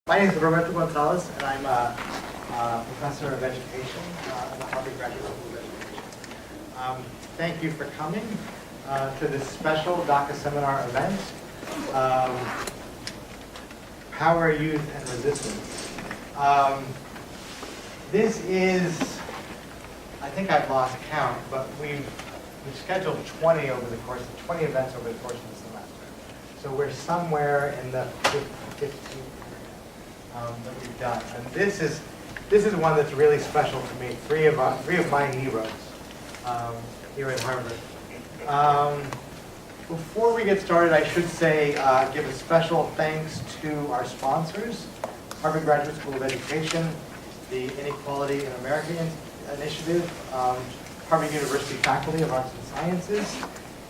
My name is Roberto Gonzales, and I'm a professor of education at the Harvard Graduate School of Education. Thank you for coming to this special DACA seminar event, Power, Youth, and Resistance. This is, I think I've lost count, but we've scheduled 20 events over the course of the semester. So we're somewhere in the 15 that we've done, and this is one that's really special to me. Three of my heroes here at Harvard. Before we get started, I should say give a special thanks to our sponsors: Harvard Graduate School of Education, the Inequality in America Initiative, Harvard University Faculty of Arts and Sciences,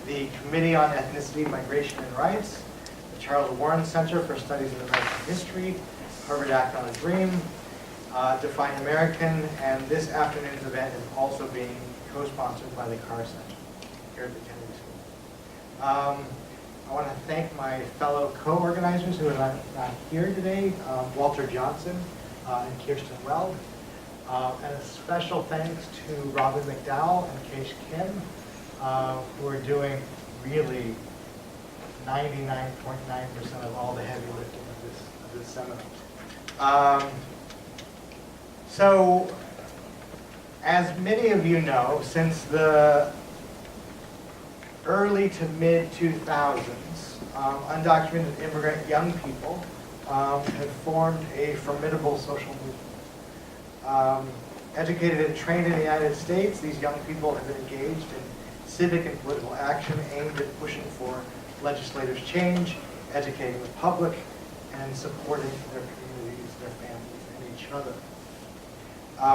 the Committee on Ethnicity, Migration, and Rights, the Charles Warren Center for Studies in American History, Harvard Act on a Dream, Define American, and this afternoon's event is also being co-sponsored by the Carr Center here at the Kennedy School. I want to thank my fellow co-organizers who are not here today, Walter Johnson and Kirsten Weld, and a special thanks to Robin McDowell and Keish Kim, who are doing really 99.9% of all the heavy lifting of this seminar. So, as many of you know, since the early to mid 2000s, undocumented immigrant young people have formed a formidable social movement. Educated and trained in the United States, these young people have been engaged in civic and political action aimed at pushing for legislative change, educating the public, and supporting their communities, their families, and each other.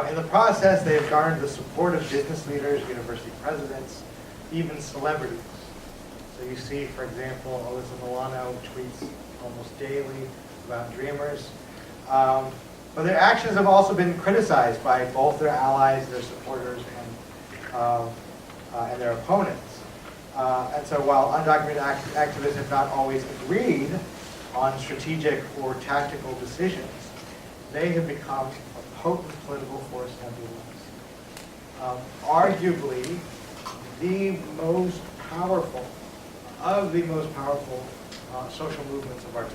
In the process, they have garnered the support of business leaders, university presidents, even celebrities. So you see, for example, Alyssa Milano tweets almost daily about Dreamers. But their actions have also been criticized by both their allies, their supporters, and their opponents. And so while undocumented activists have not always agreed on strategic or tactical decisions, they have become a potent political force nevertheless. Arguably, the most powerful of the most powerful social movements of our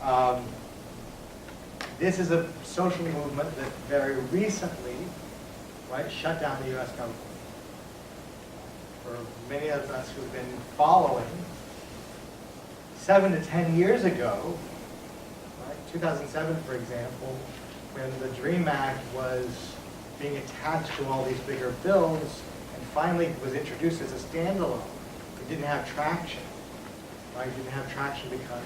time. This is a social movement that very recently, shut down the U.S. government. For many of us who've been following, 7 to 10 years ago, 2007, for example, when the DREAM Act was being attached to all these bigger bills and finally was introduced as a standalone, it didn't have traction. It didn't have traction because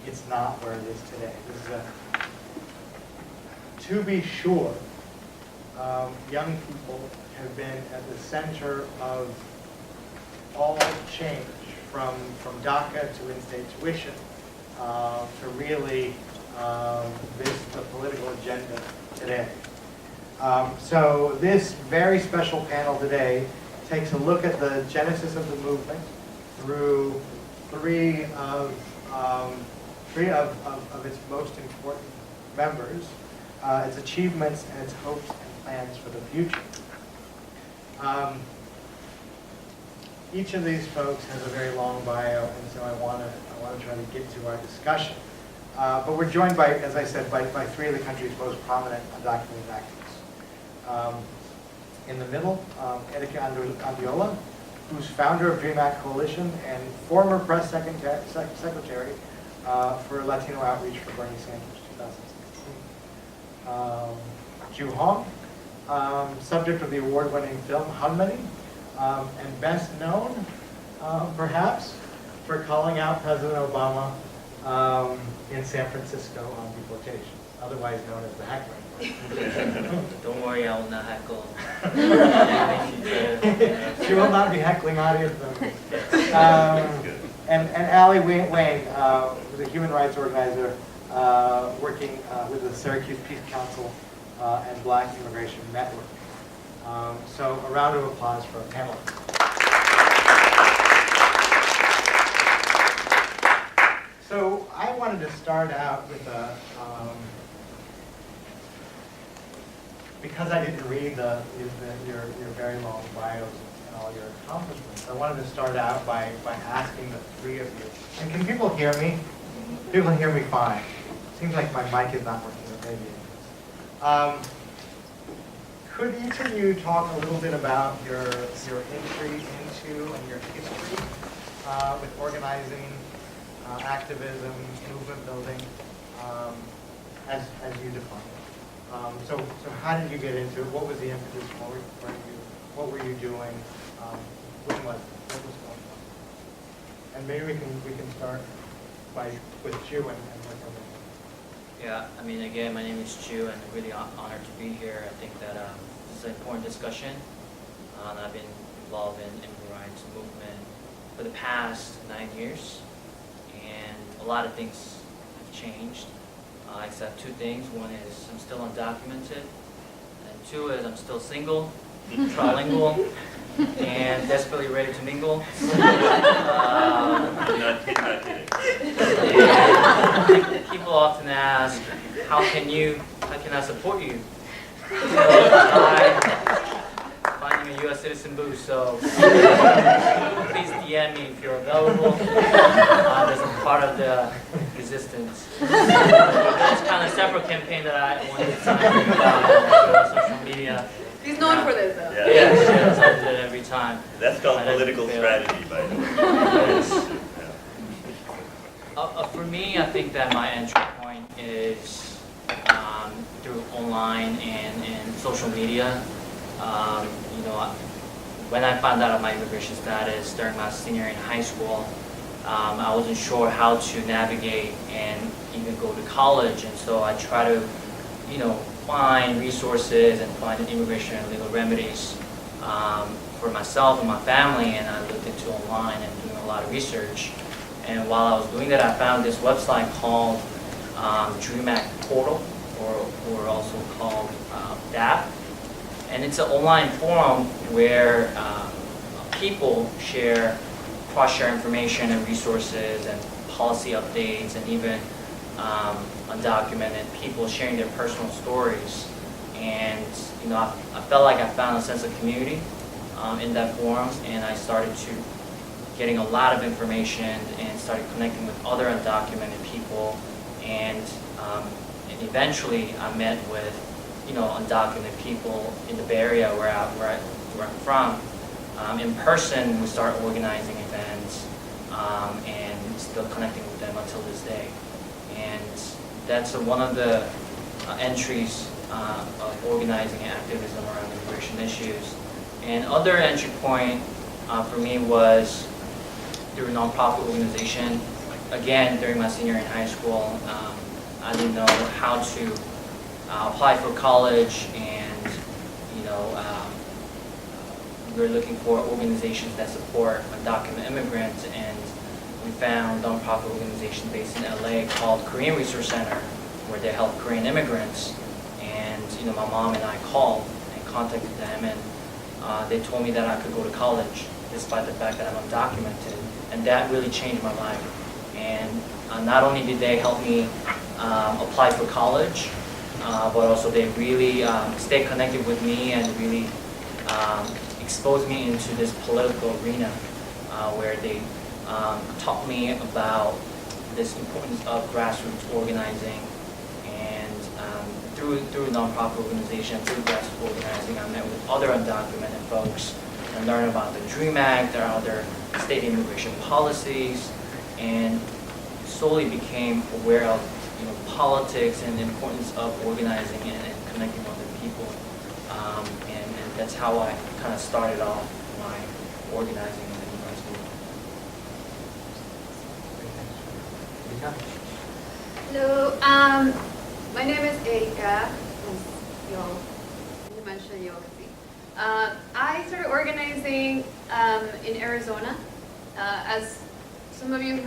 it's not where it is today. This is to be sure, young people have been at the center of all change, from DACA to in-state tuition, to really the political agenda today. So this very special panel today takes a look at the genesis of the movement through three of its most important members, its achievements, and its hopes and plans for the future. Each of these folks has a very long bio, and so I want to try to get to our discussion. But we're joined by, as I said, by three of the country's most prominent undocumented activists. In the middle, Erika Andiola, who's founder of DREAM Act Coalition and former press secretary for Latino outreach for Bernie Sanders, 2016. Ju Hong, subject of the award-winning film Hanmani, and best known, perhaps, for calling out President Obama in San Francisco on deportation, otherwise known as the heckler. Don't worry, I will not heckle. She will not be heckling audience members. And Ali Wane, who's a human rights organizer working with the Syracuse Peace Council and Black Immigration Network. So a round of applause for our panelists. So I wanted to start out with a, because I didn't read your very long bios and all your accomplishments, I wanted to start out by asking the three of you. And can people hear me? People can hear me fine. Seems like my mic is not working, but maybe it is. Could each of you talk a little bit about your entry into and your history with organizing, activism, movement building, as you define it? So how did you get into it? What was the impetus? What were you doing? When was it? What was going on? And maybe we can start with Chu and what you're doing. Yeah, I mean, again, my name is Chu, and I'm really honored to be here. I think that this is an important discussion. I've been involved in immigrant rights movement for the past 9 years, and a lot of things have changed, except two things. One is I'm still undocumented, and two is I'm still single, trilingual, and desperately ready to mingle. Not kidding. People often ask, how can I support you? Finding a U.S. citizen booth, so please DM me if you're available. There's a part of the resistance. That's kind of a separate campaign that I wanted to sign on social media. He's known for this, though. Yes, I do it every time. That's called political strategy, by the way. For me, I think that my entry point is through online and social media. When I found out of my immigration status during my senior year in high school, I wasn't sure how to navigate and even go to college, and so I try to, find resources and find immigration and legal remedies for myself and my family, and I looked into online and doing a lot of research. And while I was doing that, I found this website called Dream Act Portal, or also called DAP. And it's an online forum where people cross-share information and resources and policy updates, and even undocumented people sharing their personal stories. And I felt like I found a sense of community in that forum, and I started getting a lot of information and started connecting with other undocumented people, and eventually I met with undocumented people in the Bay Area where I'm from. In person, we started organizing events and still connecting with them until this day. And that's one of the entries of organizing activism around immigration issues. And other entry point for me was through a nonprofit organization. Again, during my senior year in high school, I didn't know how to apply for college, and we were looking for organizations that support undocumented immigrants, and we found a nonprofit organization based in LA called Korean Resource Center, where they help Korean immigrants. And my mom and I called and contacted them, and they told me that I could go to college despite the fact that I'm undocumented, and that really changed my life. And not only did they help me apply for college, but also they really stayed connected with me and really exposed me into this political arena where they taught me about this importance of grassroots organizing. And through a nonprofit organization, through grassroots organizing, I met with other undocumented folks and learned about the DREAM Act, there are other state immigration policies, and slowly became aware of politics and the importance of organizing and connecting with other people. And that's how I kind of started off my organizing in the immigrant movement. Hello, my name is Erika, as you mentioned, you can see. I started organizing in Arizona. As some of you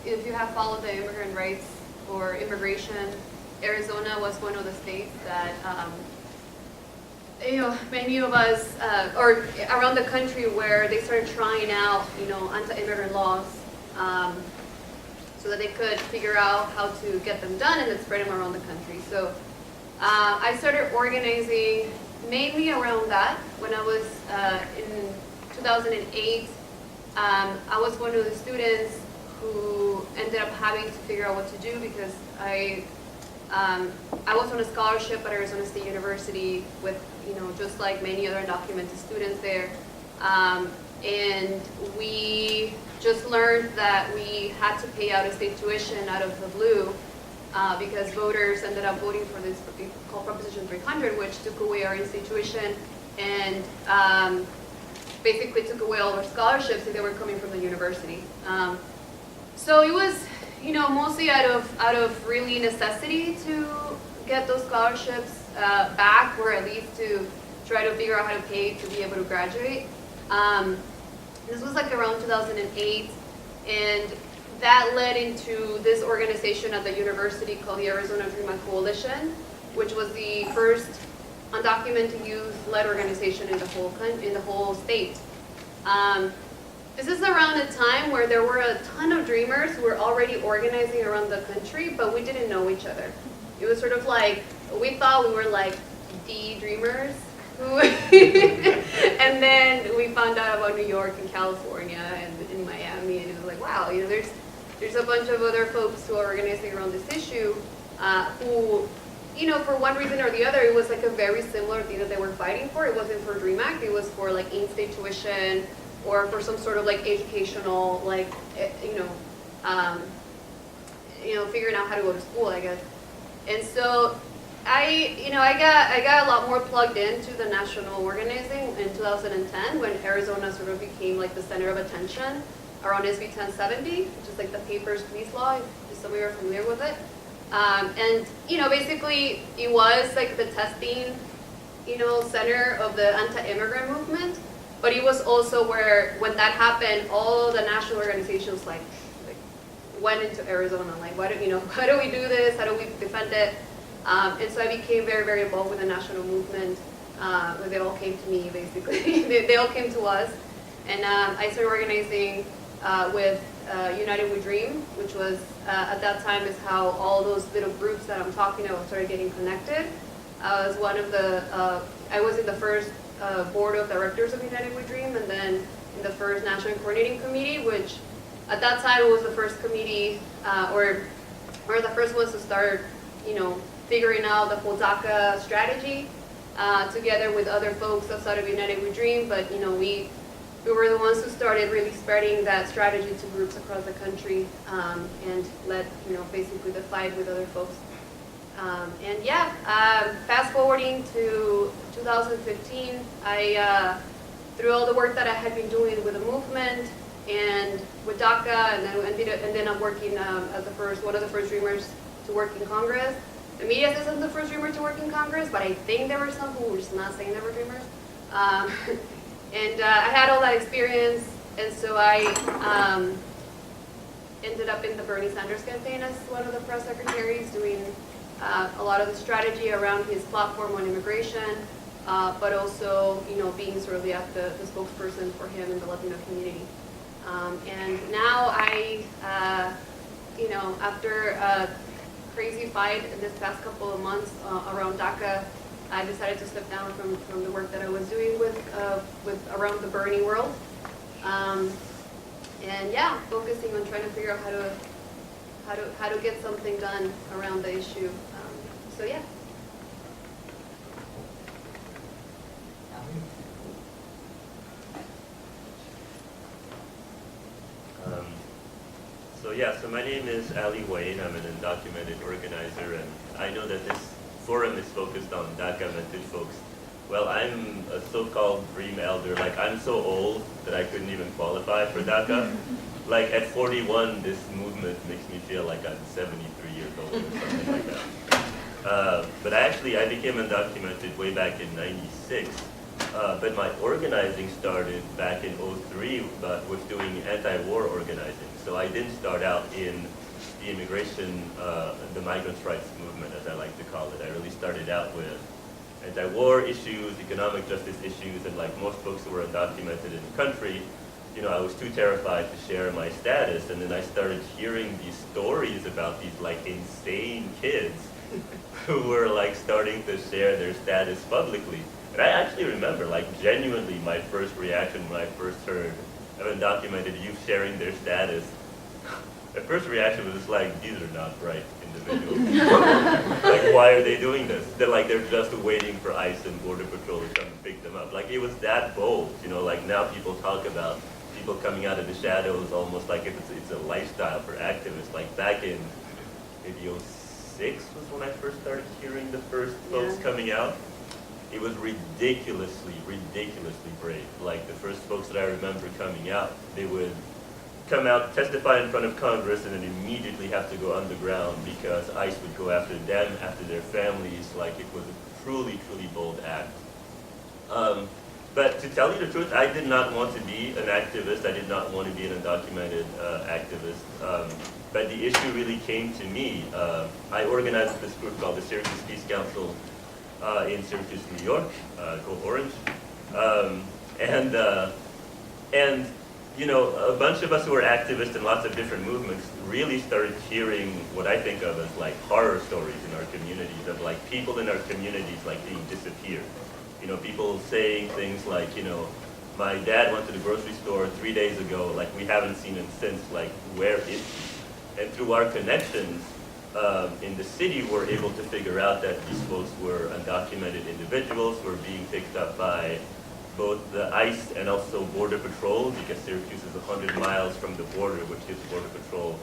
if you have followed the immigrant rights or immigration, Arizona was one of the states that many of us, or around the country, where they started trying out, anti-immigrant laws. so that they could figure out how to get them done and then spread them around the country. So I started organizing mainly around that. When I was in 2008, I was one of the students who ended up having to figure out what to do because I was on a scholarship at Arizona State University with, just like many other undocumented students there. And we just learned that we had to pay out a state tuition out of the blue because voters ended up voting for this called Proposition 300, which took away our in-state tuition and basically took away all our scholarships if they were coming from the university. So it was, mostly out of really necessity to get those scholarships back, or at least to try to figure out how to pay to be able to graduate. This was like around 2008, and that led into this organization at the university called the Arizona Dream Coalition, which was the first undocumented youth-led organization in the whole state. This is around a time where there were a ton of dreamers who were already organizing around the country, but we didn't know each other. It was sort of like, we thought we were like the dreamers, and then we found out about New York and California and in Miami, and it was like, wow, there's a bunch of other folks who are organizing around this issue who, for one reason or the other, it was like a very similar thing that they were fighting for. It wasn't for DREAM Act, it was for like in-state tuition or for some sort of like educational, like, figuring out how to go to school, I guess. And so I got a lot more plugged into the national organizing in 2010 when Arizona sort of became like the center of attention around SB 1070, which is like the Papers, Please law, if some of you are familiar with it. And basically it was like the testing, center of the anti-immigrant movement, but it was also where, when that happened, all the national organizations like went into Arizona, like, how do we do this? How do we defend it? And so I became very, very involved with the national movement. They all came to me, basically. they all came to us. And I started organizing with United We Dream, which was, at that time, is how all those little groups that I'm talking about started getting connected. I was I was in the first board of directors of United We Dream, and then in the first national coordinating committee, which at that time was the first committee, or the first ones to start, figuring out the whole DACA strategy together with other folks outside of United We Dream. But we were the ones who started really spreading that strategy to groups across the country, and led basically the fight with other folks. And yeah, fast forwarding to 2015, I through all the work that I had been doing with the movement and with DACA, and then ended up working as one of the first dreamers to work in Congress. The media says I'm the first dreamer to work in Congress, but I think there were some who were just not saying they were dreamers. And I had all that experience, and so I ended up in the Bernie Sanders campaign as one of the press secretaries, doing a lot of the strategy around his platform on immigration, but also, being sort of the spokesperson for him in the Latino community. And now after a crazy fight in this past couple of months around DACA, I decided to step down from the work that I was doing with around the Bernie world. And yeah, focusing on trying to figure out how to get something done around the issue. So yeah. So my name is Wane. I'm an undocumented organizer, and I know that this forum is focused on DACA-mented folks. Well, I'm a so-called dream elder. Like, I'm so old that I couldn't even qualify for DACA. Like, at 41, this movement makes me feel like I'm 73 years old or something like that. But I became undocumented way back in '96. But my organizing started back in '03, but with doing anti-war organizing. So I didn't start out in the immigration, the migrants' rights movement, as I like to call it. I really started out with anti-war issues, economic justice issues, and like most folks who were undocumented in the country, I was too terrified to share my status, and then I started hearing these stories about these like insane kids who were like starting to share their status publicly. And I actually remember, like, genuinely my first reaction when I first heard of undocumented youth sharing their status. The first reaction was just like, these are not bright individuals. Like, why are they doing this? They're just waiting for ICE and Border Patrol to come and pick them up. Like, it was that bold, like now people talk about people coming out of the shadows almost like if it's a lifestyle for activists. Like back in maybe 06 was when I first started hearing the first folks coming out. It was ridiculously brave. Like the first folks that I remember coming out, they would come out, testify in front of Congress, and then immediately have to go underground because ICE would go after them, after their families. Like it was a truly bold act. But to tell you the truth, I did not want to be an activist. I did not want to be an undocumented activist. But the issue really came to me. I organized this group called the Syracuse Peace Council in Syracuse, New York, go Orange. And a bunch of us who were activists in lots of different movements really started hearing what I think of as like horror stories in our communities of like people in our communities like being disappeared. People saying things like, my dad went to the grocery store 3 days ago, like we haven't seen him since, like where is he? And through our connections in the city, we're able to figure out that these folks were undocumented individuals, were being picked up by both the ICE and also Border Patrol, because Syracuse is 100 miles from the border, which gives Border Patrol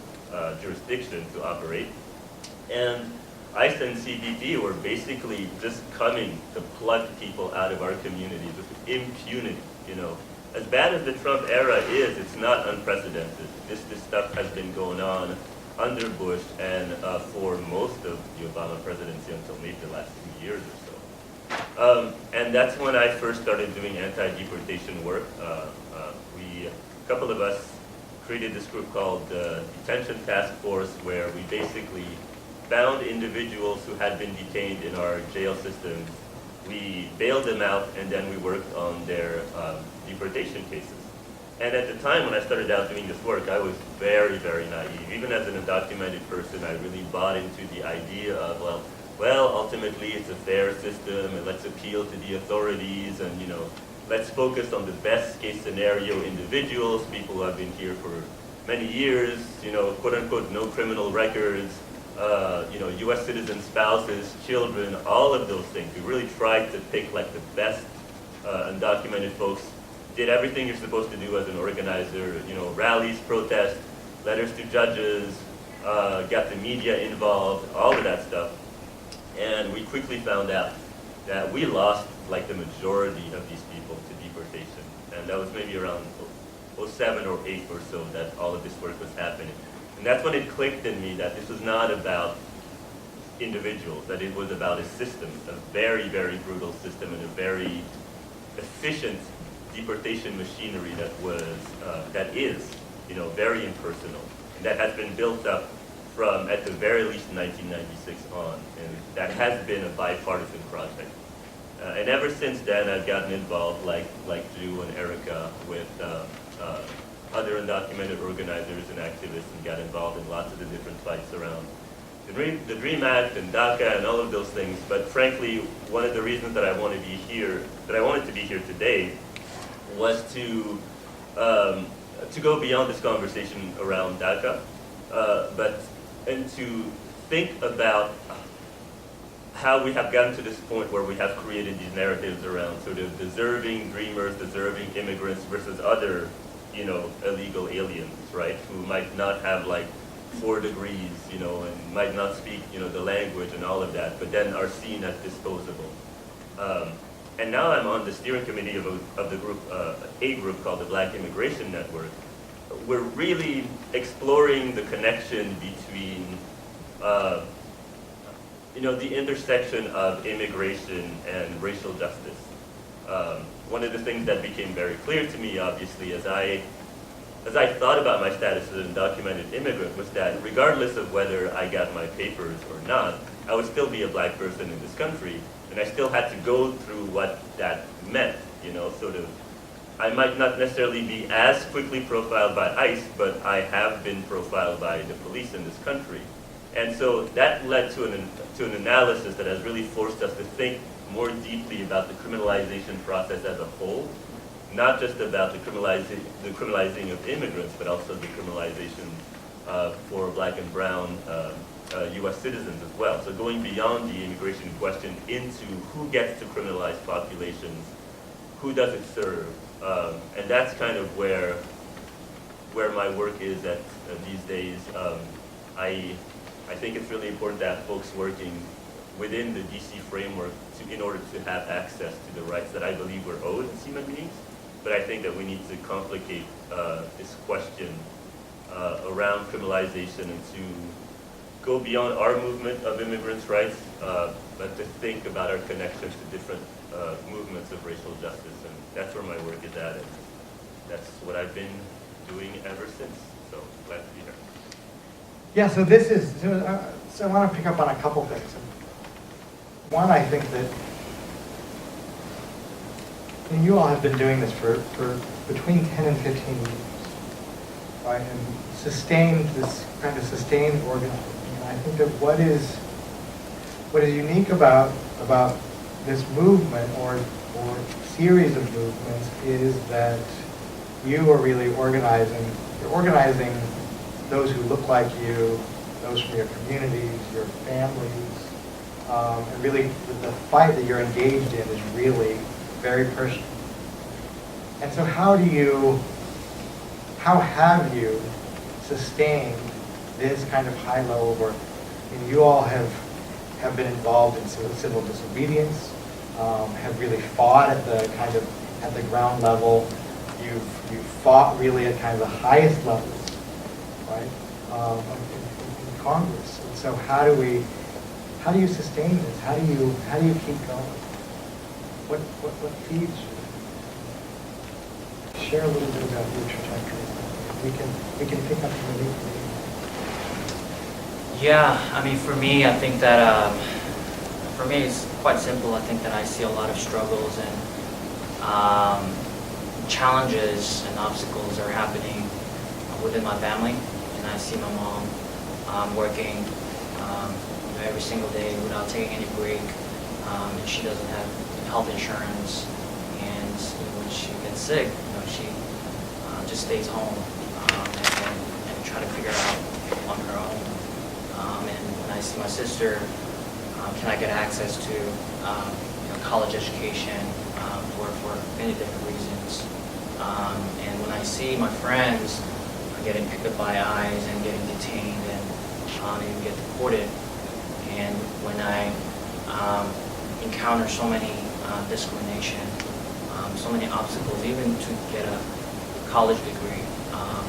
jurisdiction to operate. And ICE and CBP were basically just coming to pluck people out of our communities with impunity. As bad as the Trump era is, it's not unprecedented. This stuff has been going on under Bush and for most of the Obama presidency until maybe the last 2 years or so. And that's when I first started doing anti-deportation work. A couple of us created this group called the Detention Task Force, where we basically found individuals who had been detained in our jail systems. We bailed them out, and then we worked on their deportation cases. And at the time when I started out doing this work, I was very naive. Even as an undocumented person, I really bought into the idea of, well, ultimately it's a fair system, and let's appeal to the authorities, and let's focus on the best case scenario individuals, people who have been here for many years, quote unquote, no criminal records, U.S. citizen spouses, children, all of those things. We really tried to pick like the best undocumented folks, did everything you're supposed to do as an organizer, rallies, protests, letters to judges, got the media involved, all of that stuff. And we quickly found out that we lost like the majority of these people to deportation. And that was maybe around 07 or 08 or so that all of this work was happening. And that's when it clicked in me that this was not about individuals, that it was about a system, a very brutal system, and a very efficient deportation machinery that is very impersonal, and that has been built up from, at the very least, 1996 on, and that has been a bipartisan project. And ever since then, I've gotten involved, like Drew and Erika, with other undocumented organizers and activists, and got involved in lots of the different fights around the DREAM Act and DACA and all of those things. But frankly, one of the reasons that I wanted to be here today, was to go beyond this conversation around DACA, and to think about how we have gotten to this point where we have created these narratives around sort of deserving dreamers, deserving immigrants versus other, illegal aliens, right? Who might not have like 4 degrees, and might not speak, the language and all of that, but then are seen as disposable. And now I'm on the steering committee of the group, a group called the Black Immigration Network. We're really exploring the connection between, the intersection of immigration and racial justice. One of the things that became very clear to me, obviously, as I thought about my status as an undocumented immigrant, was that regardless of whether I got my papers or not, I would still be a black person in this country, and I still had to go through what that meant, sort of I might not necessarily be as quickly profiled by ICE, but I have been profiled by the police in this country. And so that led to an analysis that has really forced us to think more deeply about the criminalization process as a whole, not just about the criminalizing of immigrants, but also the criminalization for black and brown U.S. citizens as well. So going beyond the immigration question into who gets to criminalize populations, who does it serve, and that's kind of where my work is at these days. I think it's really important to have folks working within the DC framework in order to have access to the rights that I believe we're owed as human beings. But I think that we need to complicate this question around criminalization and to go beyond our movement of immigrants' rights, but to think about our connections to different movements of racial justice. And that's where my work is at, and that's what I've been doing ever since. So glad to be here. Yeah, so this is, so I want to pick up on a couple things. One, I think that you all have been doing this for between 10 and 15 years, right? And sustained this kind of sustained organizing. And I think that what is unique about this movement or series of movements is that you are really organizing. You're organizing those who look like you, those from your communities, your families, and really the fight that you're engaged in is really very personal. And so how have you sustained this kind of high level work? I mean, you all have been involved in civil disobedience, have really fought at the ground level. You've fought really at kind of the highest levels, right, in Congress. And so how do you sustain this? How do you keep going? What feeds you? Share a little bit about your trajectory. We can pick up from the lead. Yeah, I mean, for me, I think that, for me, it's quite simple. I think that I see a lot of struggles and challenges and obstacles are happening within my family. And I see my mom working every single day without taking any break. And she doesn't have health insurance. And when she gets sick, she just stays home and try to figure it out on her own. And when I see my sister, can I get access to college education for many different reasons. And when I see my friends getting picked up by ICE and getting detained and even get deported, and when I encounter so many discrimination, so many obstacles, even to get a college degree,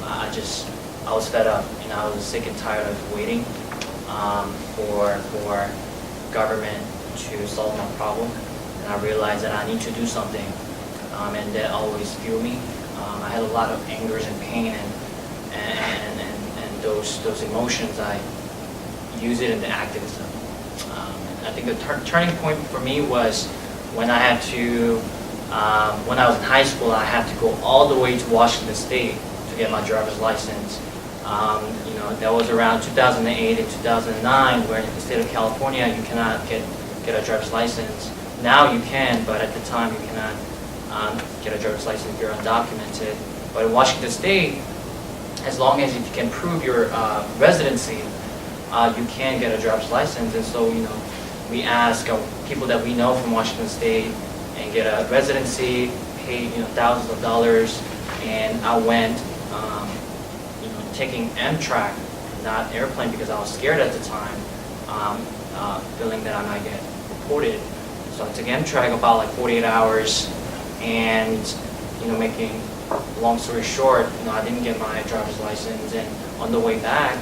I was fed up. I was sick and tired of waiting for government to solve my problem, and I realized that I need to do something, and that always fueled me. I had a lot of angers and pain, and those emotions, I use it in the activism. And I think the turning point for me was when I had to, when I was in high school, I had to go all the way to Washington State to get my driver's license. That was around 2008 and 2009, where in the state of California you cannot get a driver's license. Now you can, but at the time you cannot get a driver's license if you're undocumented. But in Washington State, as long as you can prove your residency, you can get a driver's license. And so, we ask people that we know from Washington State and get a residency, pay thousands of dollars, and I went taking Amtrak, not airplane, because I was scared at the time, feeling that I might get deported. So I took Amtrak about like 48 hours, and making long story short, I didn't get my driver's license, and on the way back,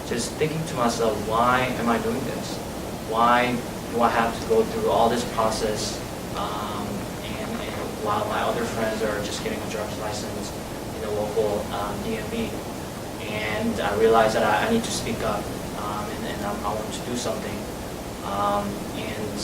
just thinking to myself, why am I doing this? Why do I have to go through all this process, and while my other friends are just getting a driver's license in the local DMV? And I realized that I need to speak up, and I want to do something. And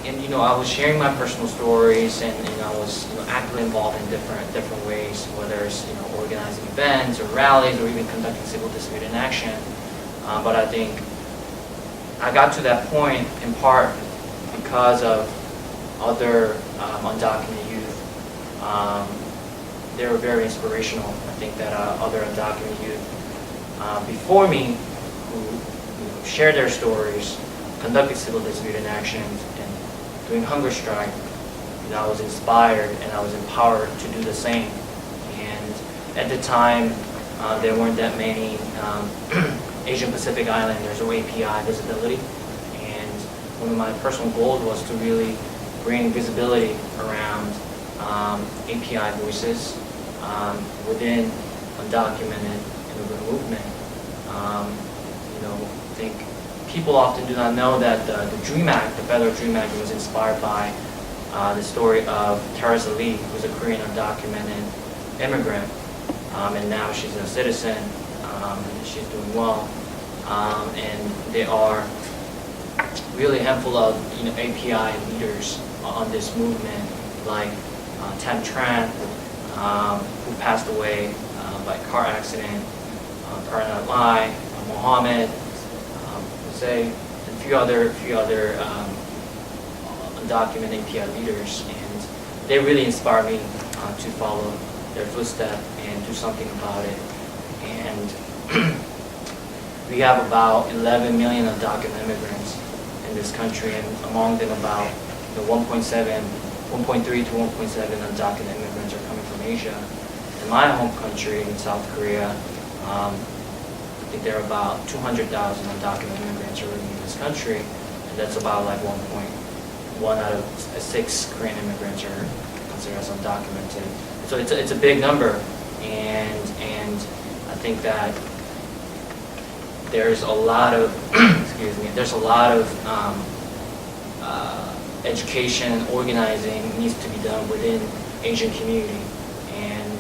you know, I was sharing my personal stories, and I was, you know, actively involved in different ways, whether it's, you know, organizing events or rallies or even conducting civil disobedient action. But I think I got to that point in part because of other undocumented youth. They were very inspirational. I think that other undocumented youth before me who, you know, shared their stories, conducted civil disobedient actions, and doing hunger strike, you know, I was inspired and I was empowered to do the same. And at the time, there weren't that many Asian Pacific Islanders or API visibility. And one of my personal goals was to really bring visibility around API voices within undocumented immigrant movement. You know, I think people often do not know that the DREAM Act, the Federal DREAM Act, was inspired by the story of Teresa Lee, who's a Korean undocumented immigrant, and now she's a citizen, and she's doing well. And there are really a handful of, you know, API leaders on this movement, like Tam Tran, who passed away by car accident, Karan Lai, Mohammed, Jose, and a few other undocumented API leaders, and they really inspire me to follow their footsteps and do something about it. And we have about 11 million undocumented immigrants in this country, and among them about 1.3 to 1.7 undocumented immigrants are coming from Asia. In my home country, in South Korea, I think there are about 200,000 undocumented immigrants are living in this country, and that's about like 1.1 out of 6 Korean immigrants are considered as undocumented. So it's a big number, and I think that there's a lot of excuse me, there's a lot of education and organizing needs to be done within Asian community, and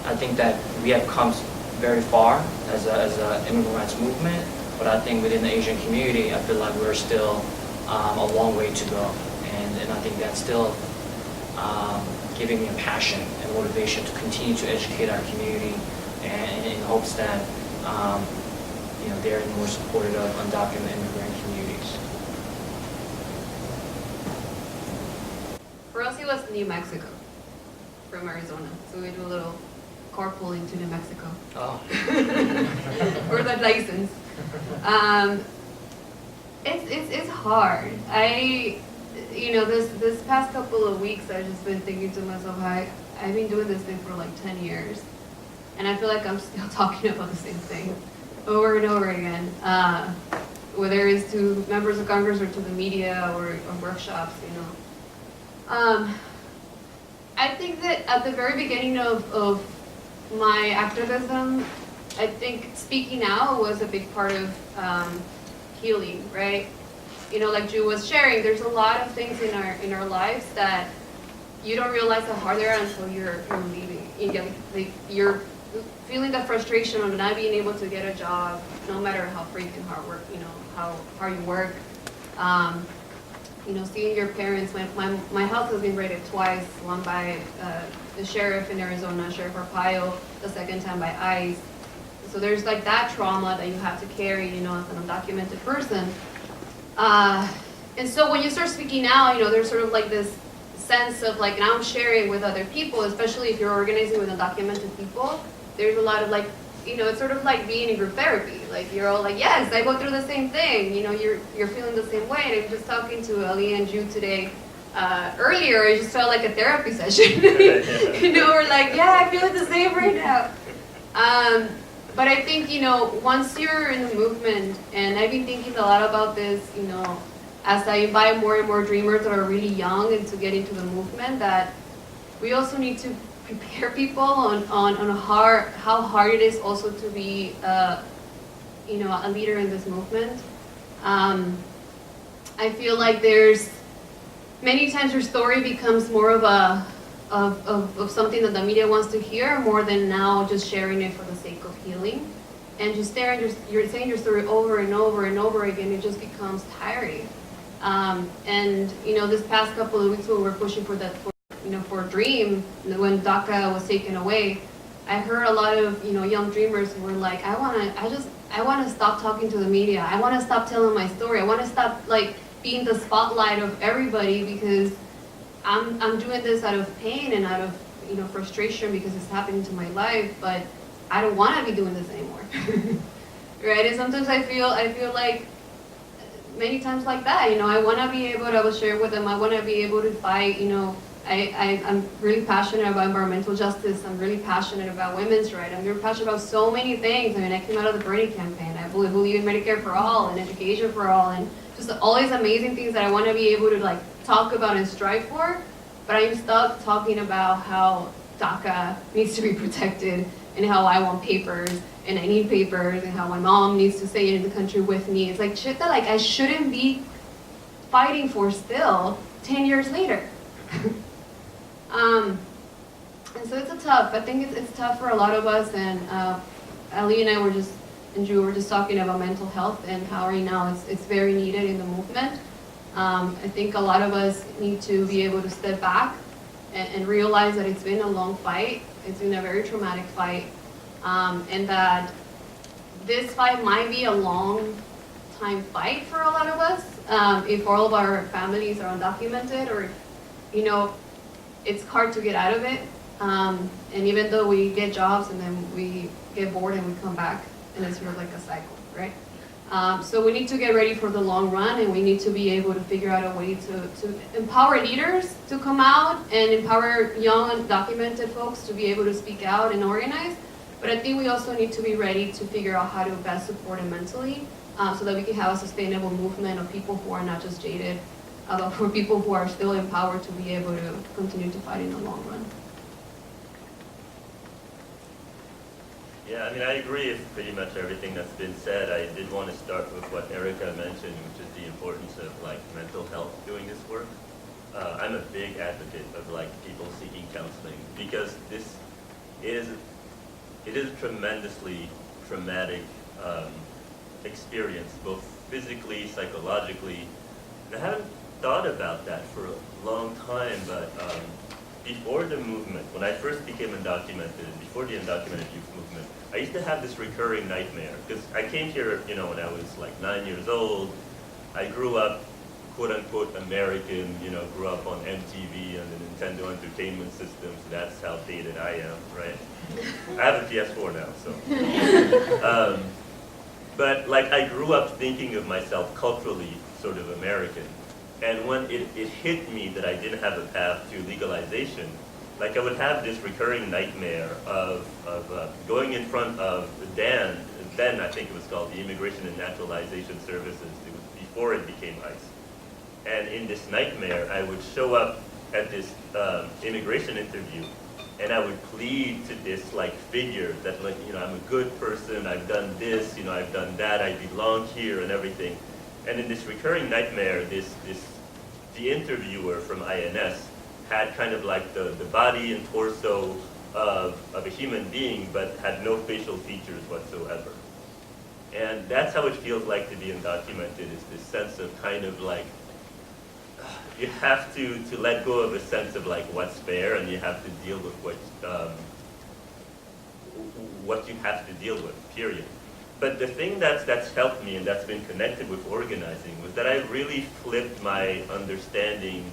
I think that we have come very far as a immigrant rights movement, but I think within the Asian community, I feel like we're still a long way to go, and I think that's still giving me a passion and motivation to continue to educate our community, and in hopes that you know, they're more supportive of undocumented immigrant communities. For us, it was New Mexico from Arizona, so we do a little carpooling to New Mexico. Oh. For that license. It's hard. You know, this past couple of weeks, I've just been thinking to myself, I've been doing this thing for like 10 years, and I feel like I'm still talking about the same thing over and over again, whether it's to members of Congress or to the media or workshops, you know. I think that at the very beginning of my activism, I think speaking out was a big part of healing, right? You know, like Drew was sharing, there's a lot of things in our lives that you don't realize how hard they are until you're leaving. You're feeling the frustration of not being able to get a job, no matter how freaking hard work, you know, how hard you work. You know, seeing your parents. My house has been raided twice. One by the sheriff in Arizona, Sheriff Arpaio, the second time by ICE. So there's like that trauma that you have to carry, you know, as an undocumented person. And so when you start speaking out, you know, there's sort of like this sense of like, now I'm sharing with other people, especially if you're organizing with undocumented people. There's a lot of like, you know, it's sort of like being in group therapy. Like you're all like, yes, I go through the same thing. You know, you're feeling the same way. And I'm just talking to Ali and Jude today. Earlier, it just felt like a therapy session. You know, we're like, yeah, I feel the same right now. But I think, you know, once you're in the movement, and I've been thinking a lot about this, you know, as I invite more and more dreamers that are really young and to get into the movement, that we also need to prepare people on how hard it is also to be, you know, a leader in this movement. I feel like there's many times your story becomes more of of something that the media wants to hear, more than now just sharing it for the sake of healing. And just you're saying your story over and over and over again, it just becomes tiring. And, you know, this past couple of weeks when we were pushing for that, for a dream, when DACA was taken away, I heard a lot of, young dreamers who were like, I want to stop talking to the media. I want to stop telling my story. I want to stop, like, being the spotlight of everybody because I'm doing this out of pain and out of, frustration because it's happening to my life, but I don't want to be doing this anymore. Right? And sometimes I feel like many times like that, I want to be able to share with them. I want to be able to fight, I'm really passionate about environmental justice. I'm really passionate about women's rights. I'm really passionate about so many things. I mean, I came out of the Bernie campaign. I believe in Medicare for all and education for all and just all these amazing things that I want to be able to like talk about and strive for. But I'm stuck talking about how DACA needs to be protected and how I want papers and I need papers and how my mom needs to stay in the country with me. It's like shit that like I shouldn't be fighting for still 10 years later. And so I think it's tough for a lot of us, and Ali and I and Drew were just talking about mental health and how right now it's very needed in the movement. I think a lot of us need to be able to step back and realize that it's been a long fight. It's been a very traumatic fight, and that this fight might be a long time fight for a lot of us if all of our families are undocumented or, it's hard to get out of it. And even though we get jobs and then we get bored and we come back, and it's sort of like a cycle, right? So we need to get ready for the long run, and we need to be able to figure out a way to empower leaders to come out and empower young undocumented folks to be able to speak out and organize. But I think we also need to be ready to figure out how to best support them mentally so that we can have a sustainable movement of people who are not just jaded, but for people who are still empowered to be able to continue to fight in the long run. Yeah, I mean, I agree with pretty much everything that's been said. I did want to start with what Erika mentioned, which is the importance of like mental health doing this work. I'm a big advocate of like people seeking counseling because it is a tremendously traumatic experience, both physically, psychologically. And I haven't thought about that for a long time, but before the movement, when I first became undocumented, before the undocumented youth movement, I used to have this recurring nightmare because I came here, when I was like 9 years old. I grew up, quote unquote, American, grew up on MTV and the Nintendo Entertainment System, so that's how dated I am, right? I have a PS4 now, so. But like I grew up thinking of myself culturally sort of American. And when it hit me that I didn't have a path to legalization, like I would have this recurring nightmare of going in front of then I think it was called the Immigration and Naturalization Services. It was before it became ICE. And in this nightmare, I would show up at this immigration interview, and I would plead to this like figure that like, I'm a good person, I've done this, I've done that, I belong here and everything. And in this recurring nightmare, the interviewer from INS had kind of like the body and torso of a human being, but had no facial features whatsoever. And that's how it feels like to be undocumented, is this sense of kind of like, you have to let go of a sense of like what's fair, and you have to deal with what you have to deal with, period. But the thing that's helped me and that's been connected with organizing was that I really flipped my understanding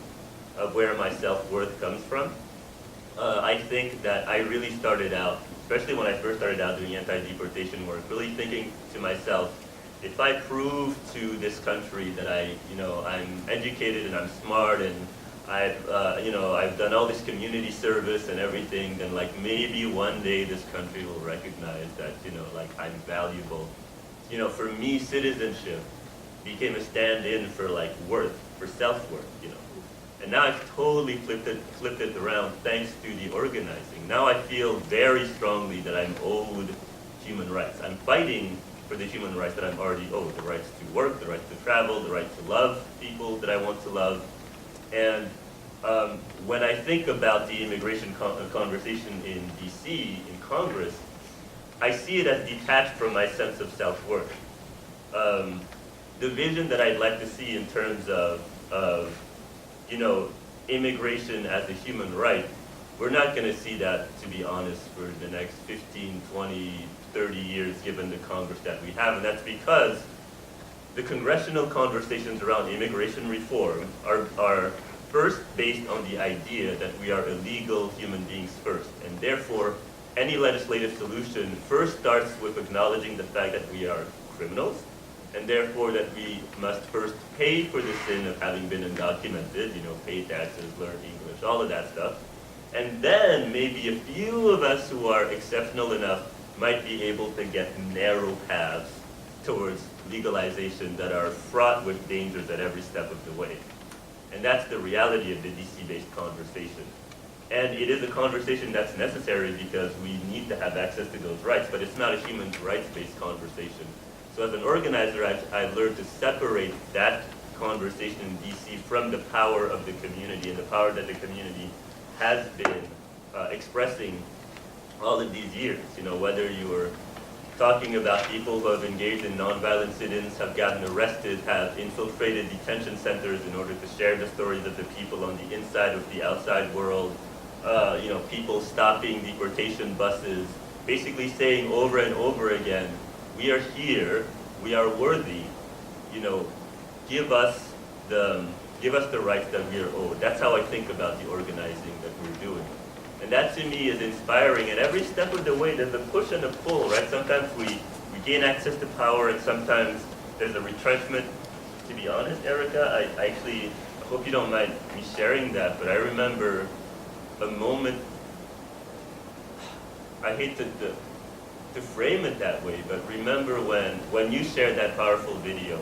of where my self-worth comes from. I think that I really started out, especially when I first started out doing anti-deportation work, really thinking to myself, if I prove to this country that I'm educated and I'm smart and I've done all this community service and everything, then like maybe one day this country will recognize that, like I'm valuable. For me, citizenship became a stand-in for like worth, for self-worth, And now I've totally flipped it around thanks to the organizing. Now I feel very strongly that I'm owed human rights. I'm fighting for the human rights that I'm already owed, the rights to work, the rights to travel, the right to love people that I want to love. And when I think about the immigration conversation in DC, in Congress, I see it as detached from my sense of self-worth. the vision that I'd like to see in terms of you know, immigration as a human right, we're not going to see that, to be honest, for the next 15, 20, 30 years, given the Congress that we have. And that's because the congressional conversations around immigration reform are first based on the idea that we are illegal human beings first. And therefore, any legislative solution first starts with acknowledging the fact that we are criminals, and therefore that we must first pay for the sin of having been undocumented, you know, pay taxes, learn English, all of that stuff. And then maybe a few of us who are exceptional enough might be able to get narrow paths towards legalization that are fraught with dangers at every step of the way. And that's the reality of the DC-based conversation. And it is a conversation that's necessary because we need to have access to those rights, but it's not a human rights-based conversation. So as an organizer, I've learned to separate that conversation in DC from the power of the community and the power that the community has been expressing all of these years. You know, whether you were talking about people who have engaged in nonviolent sit-ins, have gotten arrested, have infiltrated detention centers in order to share the stories of the people on the inside of the outside world, you know, people stopping deportation buses, basically saying over and over again, we are here, we are worthy, you know, give us the rights that we are owed. That's how I think about the organizing that we're doing. And that to me is inspiring, and every step of the way there's a push and a pull, right? Sometimes we gain access to power, and sometimes there's a retrenchment. To be honest, Erika, I hope you don't mind me sharing that, but I remember a moment, I hate to frame it that way, but remember when you shared that powerful video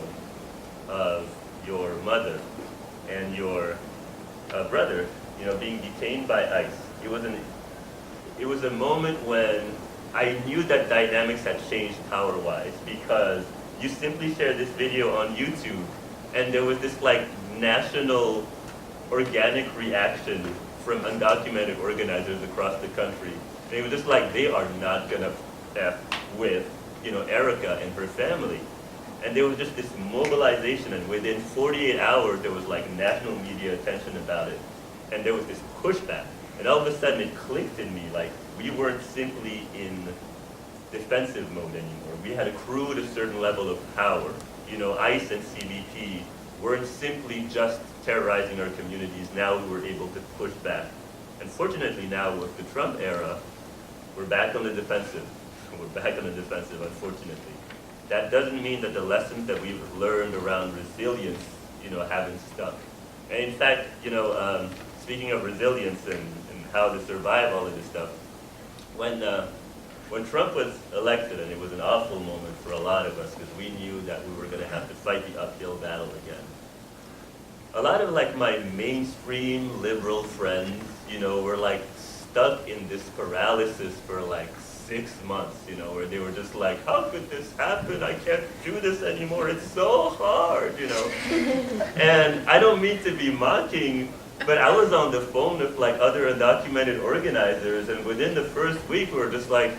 of your mother and your brother, you know, being detained by ICE. It was a moment when I knew that dynamics had changed power-wise, because you simply shared this video on YouTube, and there was this like national organic reaction from undocumented organizers across the country. They were just like, they are not gonna F with, you know, Erika and her family. And there was just this mobilization, and within 48 hours there was like national media attention about it. And there was this pushback. And all of a sudden it clicked in me, like we weren't simply in defensive mode anymore. We had accrued a certain level of power. You know, ICE and CBP weren't simply just terrorizing our communities. Now we were able to push back. And fortunately now with the Trump era, we're back on the defensive. We're back on the defensive, unfortunately. That doesn't mean that the lessons that we've learned around resilience, you know, haven't stuck. And in fact, you know, speaking of resilience and how to survive all of this stuff, when Trump was elected, and it was an awful moment for a lot of us because we knew that we were going to have to fight the uphill battle again. A lot of like my mainstream liberal friends, you know, were like stuck in this paralysis for like 6 months, you know, where they were just like, how could this happen? I can't do this anymore. It's so hard, you know. And I don't mean to be mocking, but I was on the phone with like other undocumented organizers, and within the first week we were just like,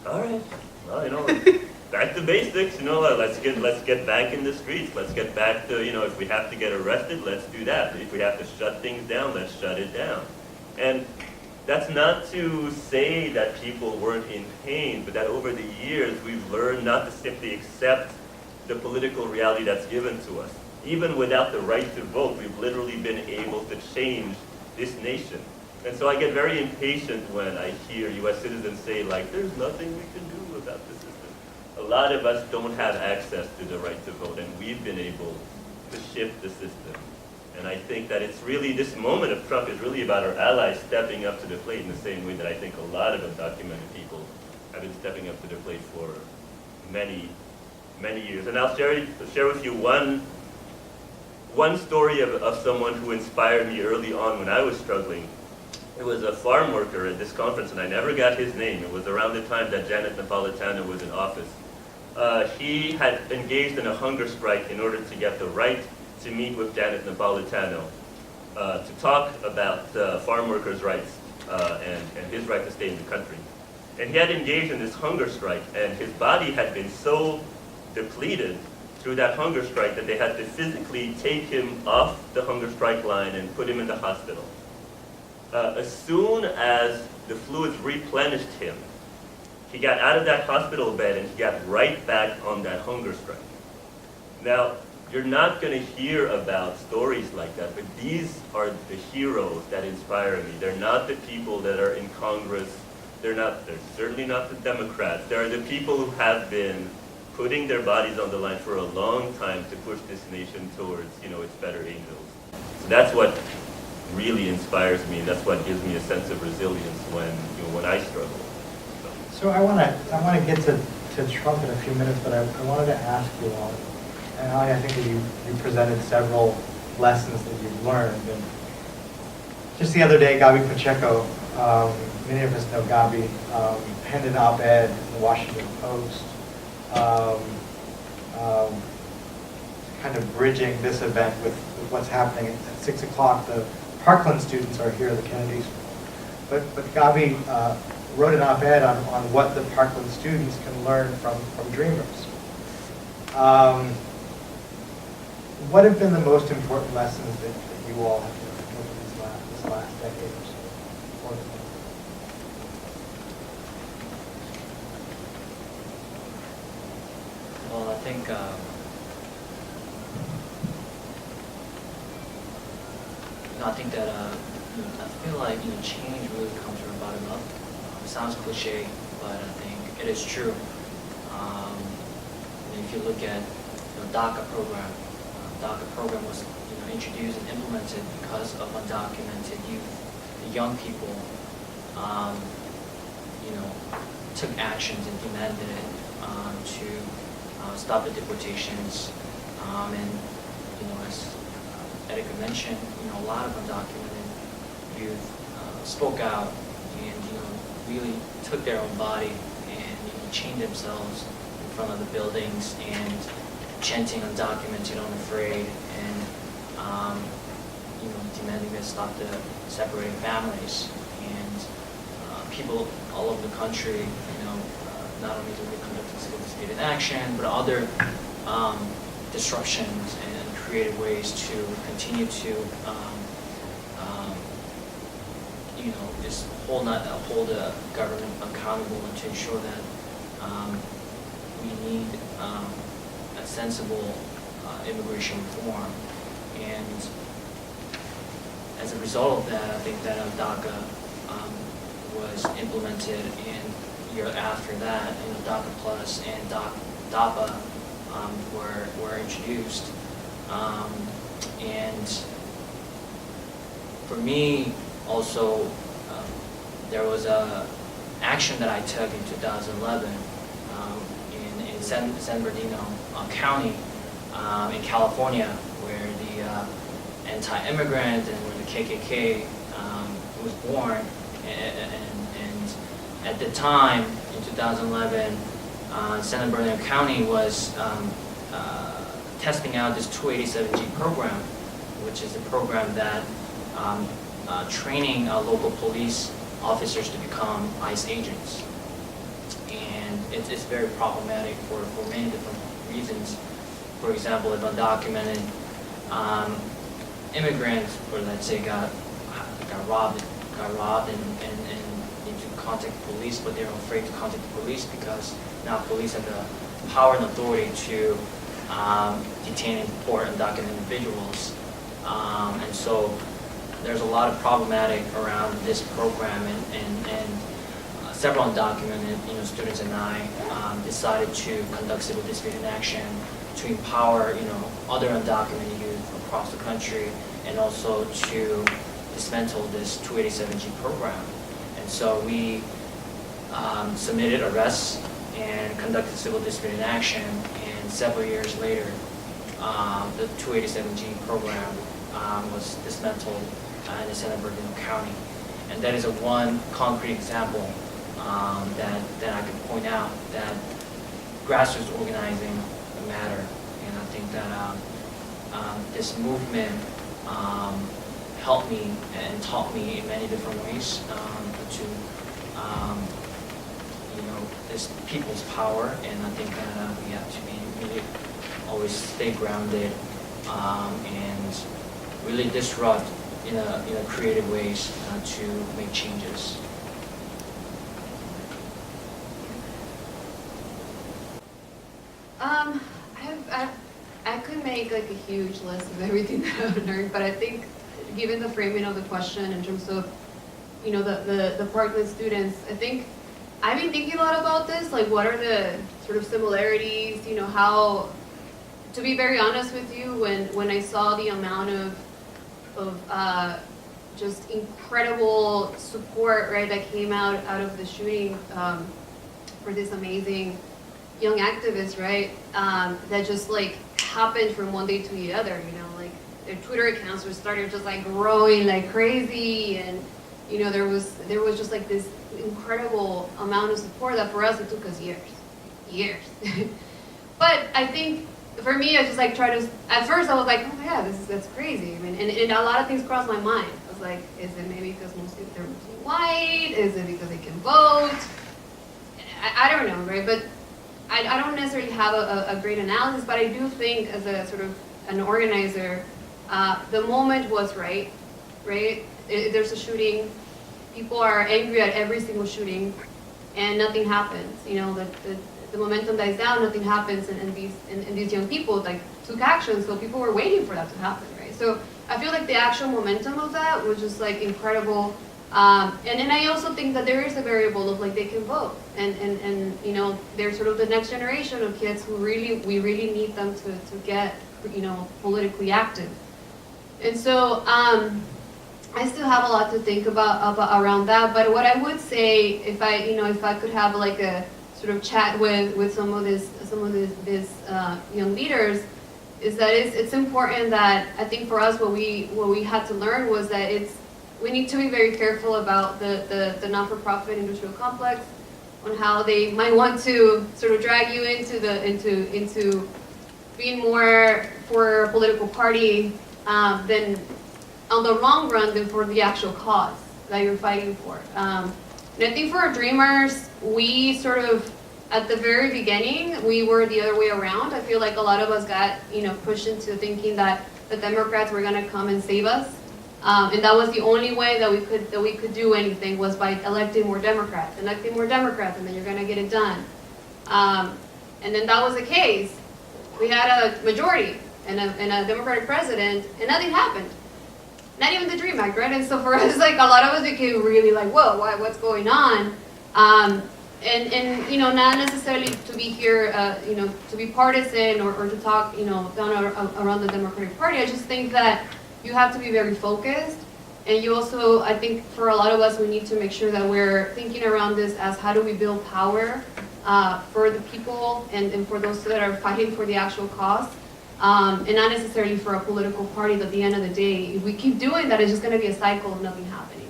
all right, well, you know, back to basics, you know, let's get back in the streets. Let's get back to, you know, if we have to get arrested, let's do that. If we have to shut things down, let's shut it down. And that's not to say that people weren't in pain, but that over the years we've learned not to simply accept the political reality that's given to us. Even without the right to vote, we've literally been able to change this nation. And so I get very impatient when I hear U.S. citizens say, like, there's nothing we can do about the system. A lot of us don't have access to the right to vote, and we've been able to shift the system. And I think that it's really, this moment of Trump is really about our allies stepping up to the plate in the same way that I think a lot of undocumented people have been stepping up to the plate for many, many years. And I'll share with you one story of someone who inspired me early on when I was struggling. It was a farm worker at this conference, and I never got his name. It was around the time that Janet Napolitano was in office. He had engaged in a hunger strike in order to get the right to meet with Janet Napolitano to talk about farm workers' rights and his right to stay in the country. And he had engaged in this hunger strike, and his body had been so depleted through that hunger strike that they had to physically take him off the hunger strike line and put him in the hospital. As soon as the fluids replenished him, he got out of that hospital bed and he got right back on that hunger strike. Now, you're not going to hear about stories like that, but these are the heroes that inspire me. They're not the people that are in Congress. They're certainly not the Democrats. They're the people who have been putting their bodies on the line for a long time to push this nation towards, its better angels. So that's what really inspires me. That's what gives me a sense of resilience when I struggle. So I want to get to Trump in a few minutes, but I wanted to ask you all, and I think that you presented several lessons that you've learned. And just the other day, Gabi Pacheco, many of us know Gabi, penned an op-ed in the Washington Post, kind of bridging this event with what's happening at 6 o'clock. The Parkland students are here, the Kennedys. But Gabi wrote an op-ed on what the Parkland students can learn from Dreamers. What have been the most important lessons that you all have learned over this last decade or so? Well, I think that I feel like change really comes from bottom up. It sounds cliche, but I think it is true. If you look at DACA program, DACA program was introduced and implemented because of undocumented youth, the young people, took actions and demanded it to stop the deportations, and as Erika mentioned, a lot of undocumented youth spoke out and really took their own body and chained themselves in front of the buildings and chanting undocumented, unafraid, and demanding to stop the separating families. And people all over the country, not only do we conduct civil dispute action, but other disruptions and creative ways to continue to just hold the government accountable and to ensure that we need a sensible immigration reform. And as a result of that, I think that DACA was implemented, and year after that, DACA Plus and DAPA were introduced. And for me, also, there was a action that I took in 2011 in San Bernardino County in California, where the anti-immigrant and where the KKK was born. And at the time, in 2011, San Bernardino County was testing out this 287G program, which is a program that training local police officers to become ICE agents. And it's very problematic for many different reasons. For example, if undocumented immigrants, or let's say got robbed and need to contact the police, but they're afraid to contact the police because now police have the power and authority to detain and deport undocumented individuals. And so there's a lot of problematic around this program, and several undocumented students and I decided to conduct civil dispute action to empower other undocumented youth across the country, and also to dismantle this 287G program. And so we submitted arrests and conducted civil dispute action, and several years later, the 287G program was dismantled in the San Bernardino County. And that is one concrete example that I can point out that grassroots organizing matter. And I think that this movement helped me and taught me in many different ways to this people's power, and I think we have to be really always stay grounded and really disrupt in a creative ways to make changes. I could make like a huge list of everything that I've learned, but I think given the framing of the question in terms of, the Parkland students, I think I've been thinking a lot about this, like what are the sort of similarities, how, to be very honest with you, when I saw the amount of just incredible support, right, that came out of the shooting for this amazing young activists, right, that just like happened from one day to the other, like their Twitter accounts were started just like growing like crazy, and there was just like this incredible amount of support that for us it took us years. But I think for me, I just like at first I was like, oh my God, that's crazy. I mean, and a lot of things crossed my mind. I was like, is it maybe because they're mostly white? Is it because they can vote? I don't know, right? But I don't necessarily have a great analysis, but I do think as a sort of an organizer, the moment was right? There's a shooting, people are angry at every single shooting, and nothing happens. The momentum dies down, nothing happens, and these young people like took action, so people were waiting for that to happen, right? So I feel like the actual momentum of that was just like incredible. And I also think that there is a variable of like they can vote, and they're sort of the next generation of kids who we really need them to get politically active. And so I still have a lot to think about around that. But what I would say, if I could have like a sort of chat with some of these young leaders, is that it's important that I think for us what we had to learn was that we need to be very careful about the not-for-profit industrial complex, on how they might want to sort of drag you into being more for a political party than on the long run than for the actual cause that you're fighting for. And I think for our Dreamers, we sort of, at the very beginning, we were the other way around. I feel like a lot of us got pushed into thinking that the Democrats were going to come and save us. And that was the only way that we could do anything, was by electing more Democrats, and then you're going to get it done. And then that was the case. We had a majority and a Democratic president, and nothing happened. Not even the DREAM Act, right? And so for us, like a lot of us became really like, whoa, what's going on? And not necessarily to be here, to be partisan or to talk, down around the Democratic Party. I just think that you have to be very focused, and you also, I think for a lot of us, we need to make sure that we're thinking around this as how do we build power for the people and for those that are fighting for the actual cause, and not necessarily for a political party that at the end of the day, if we keep doing that, it's just going to be a cycle of nothing happening.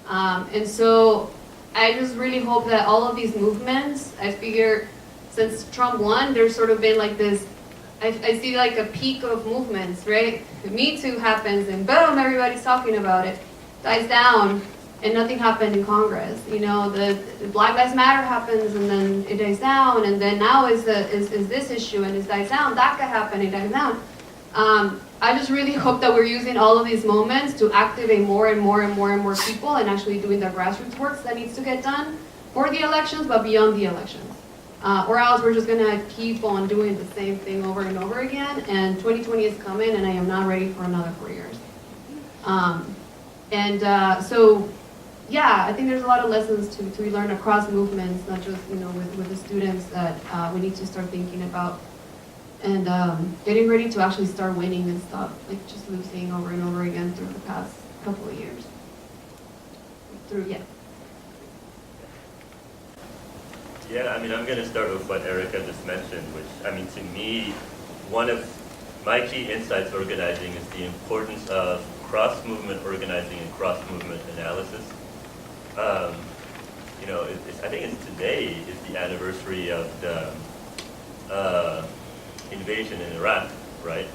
And so I just really hope that all of these movements, I figure since Trump won, there's sort of been like this, I see like a peak of movements, right? Me Too happens and boom, everybody's talking about it, dies down, and nothing happened in Congress. The Black Lives Matter happens and then it dies down, and then now is this issue and it dies down. DACA happened, it dies down. I just really hope that we're using all of these moments to activate more and more people, and actually doing the grassroots work that needs to get done for the elections, but beyond the elections. Or else we're just gonna keep on doing the same thing over and over again, and 2020 is coming, and I am not ready for another 4 years. So, yeah, I think there's a lot of lessons to be learned across movements, not just with the students, that we need to start thinking about, and getting ready to actually start winning and stop like just losing over and over again through the past couple of years. Yeah, I mean, I'm going to start with what Erika just mentioned, which, I mean, to me, one of my key insights organizing is the importance of cross-movement organizing and cross-movement analysis. I think it's today is the anniversary of the invasion in Iraq, right?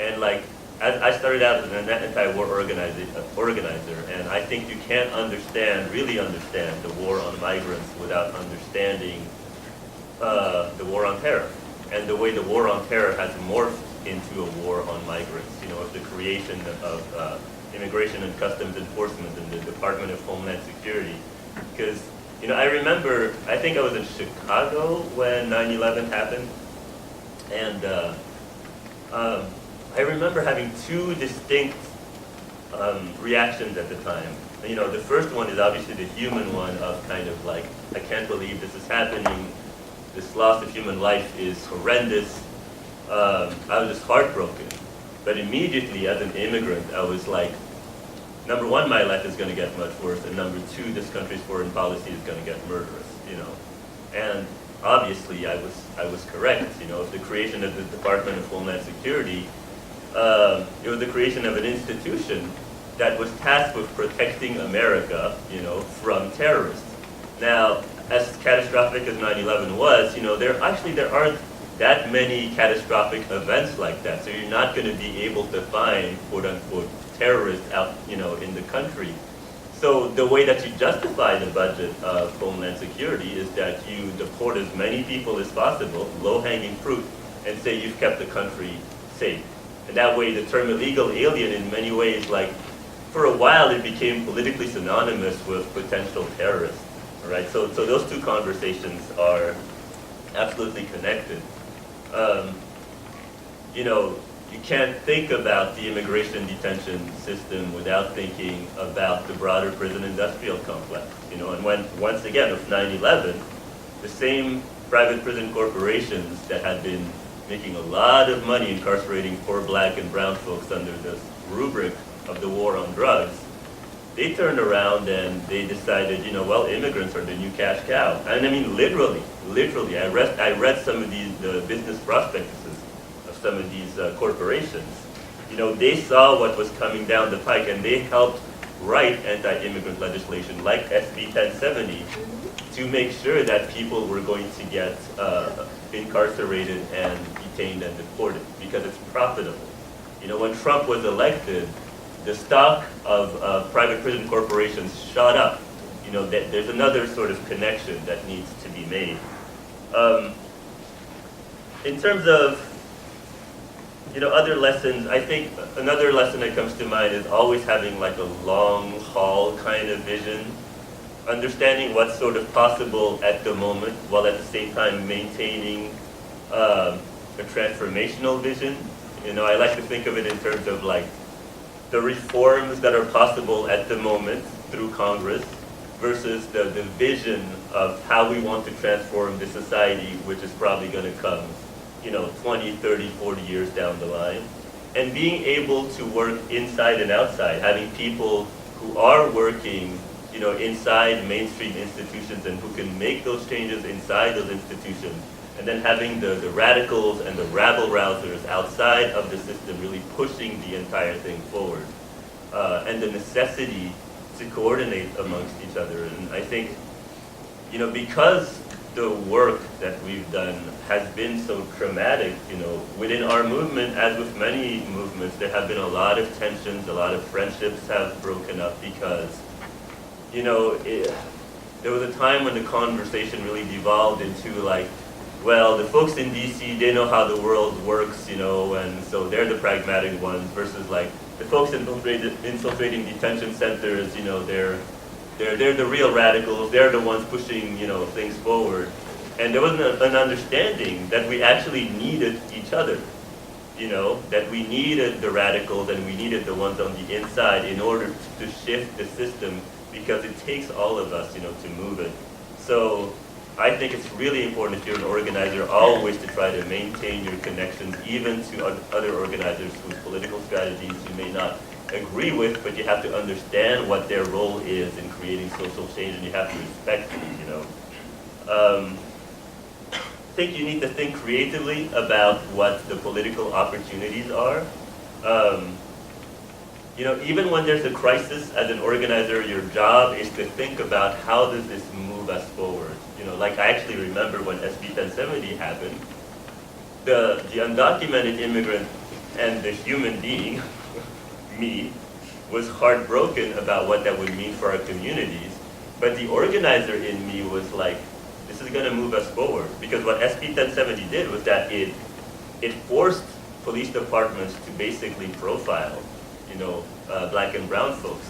And like, I started out as an anti-war organizer, and I think you can't really understand the war on migrants without understanding the war on terror, and the way the war on terror has morphed into a war on migrants. You know, of the creation of Immigration and Customs Enforcement and the Department of Homeland Security. Because, you know, I remember, I think I was in Chicago when 9/11 happened, and I remember having two distinct reactions at the time. You know, the first one is obviously the human one of kind of like, I can't believe this is happening, this loss of human life is horrendous. I was just heartbroken. But immediately as an immigrant, I was like, number one, my life is going to get much worse, and number two, this country's foreign policy is going to get murderous, you know. And obviously I was correct, you know. The creation of the Department of Homeland Security, it was the creation of an institution that was tasked with protecting America, you know, from terrorists. Now, as catastrophic as 9/11 was, you know, there aren't that many catastrophic events like that. So you're not going to be able to find, quote unquote, terrorists out, you know, in the country. So the way that you justify the budget of Homeland Security is that you deport as many people as possible, low-hanging fruit, and say you've kept the country safe. And that way the term illegal alien in many ways, like, for a while it became politically synonymous with potential terrorists, right? So those two conversations are absolutely connected. You know, you can't think about the immigration detention system without thinking about the broader prison industrial complex. You know, and once again, with 9/11, the same private prison corporations that had been making a lot of money incarcerating poor black and brown folks under this rubric of the war on drugs, they turned around and they decided, you know, well, immigrants are the new cash cow. And I mean, literally, I read some of the business prospectuses of some of these corporations. You know, they saw what was coming down the pike, and they helped write anti-immigrant legislation like SB 1070 to make sure that people were going to get incarcerated and detained and deported because it's profitable. You know, when Trump was elected, the stock of private prison corporations shot up. You know, there's another sort of connection that needs to be made. In terms of, you know, other lessons, I think another lesson that comes to mind is always having like a long haul kind of vision, understanding what's sort of possible at the moment, while at the same time maintaining a transformational vision. You know, I like to think of it in terms of like the reforms that are possible at the moment through Congress versus the vision of how we want to transform the society, which is probably going to come, you know, 20, 30, 40 years down the line. And being able to work inside and outside, having people who are working, you know, inside mainstream institutions and who can make those changes inside those institutions, and then having the radicals and the rabble-rousers outside of the system really pushing the entire thing forward, and the necessity to coordinate amongst each other. And I think, you know, because the work that we've done has been so traumatic, you know, within our movement, as with many movements, there have been a lot of tensions, a lot of friendships have broken up because, you know, there was a time when the conversation really devolved into like, well, the folks in DC, they know how the world works, you know, and so they're the pragmatic ones, versus like the folks infiltrating detention centers, you know, they're the real radicals, they're the ones pushing, you know, things forward. And there was an understanding that we actually needed each other, you know, that we needed the radicals and we needed the ones on the inside in order to shift the system, because it takes all of us, you know, to move it. So I think it's really important if you're an organizer always to try to maintain your connections, even to other organizers whose political strategies you may not agree with, but you have to understand what their role is in creating social change, and you have to respect it, you know. I think you need to think creatively about what the political opportunities are. You know, even when there's a crisis as an organizer, your job is to think about how does this move us forward. You know, like I actually remember when SB 1070 happened, the undocumented immigrant And the human being, me, was heartbroken about what that would mean for our communities. But the organizer in me was like, this is going to move us forward. Because what SB 1070 did was that it forced police departments to basically profile, black and brown folks.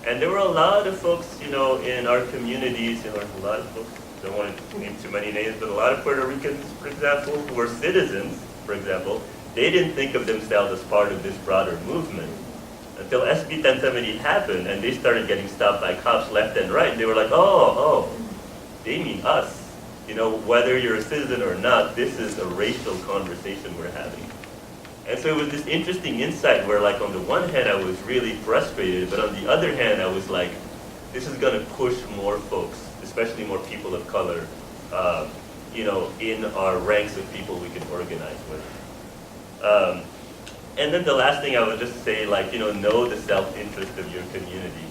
And there were a lot of folks, in our communities, a lot of folks, don't want to name too many names, but a lot of Puerto Ricans, for example, who were citizens, for example, they didn't think of themselves as part of this broader movement. Until SB 1070 happened and they started getting stopped by cops left and right, and they were like, oh, they mean us. Whether you're a citizen or not, this is a racial conversation we're having. And so it was this interesting insight where, like, on the one hand, I was really frustrated, but on the other hand, I was like, this is going to push more folks, especially more people of color, in our ranks of people we can organize with. And then the last thing I would just say, like, know the self-interest of your community.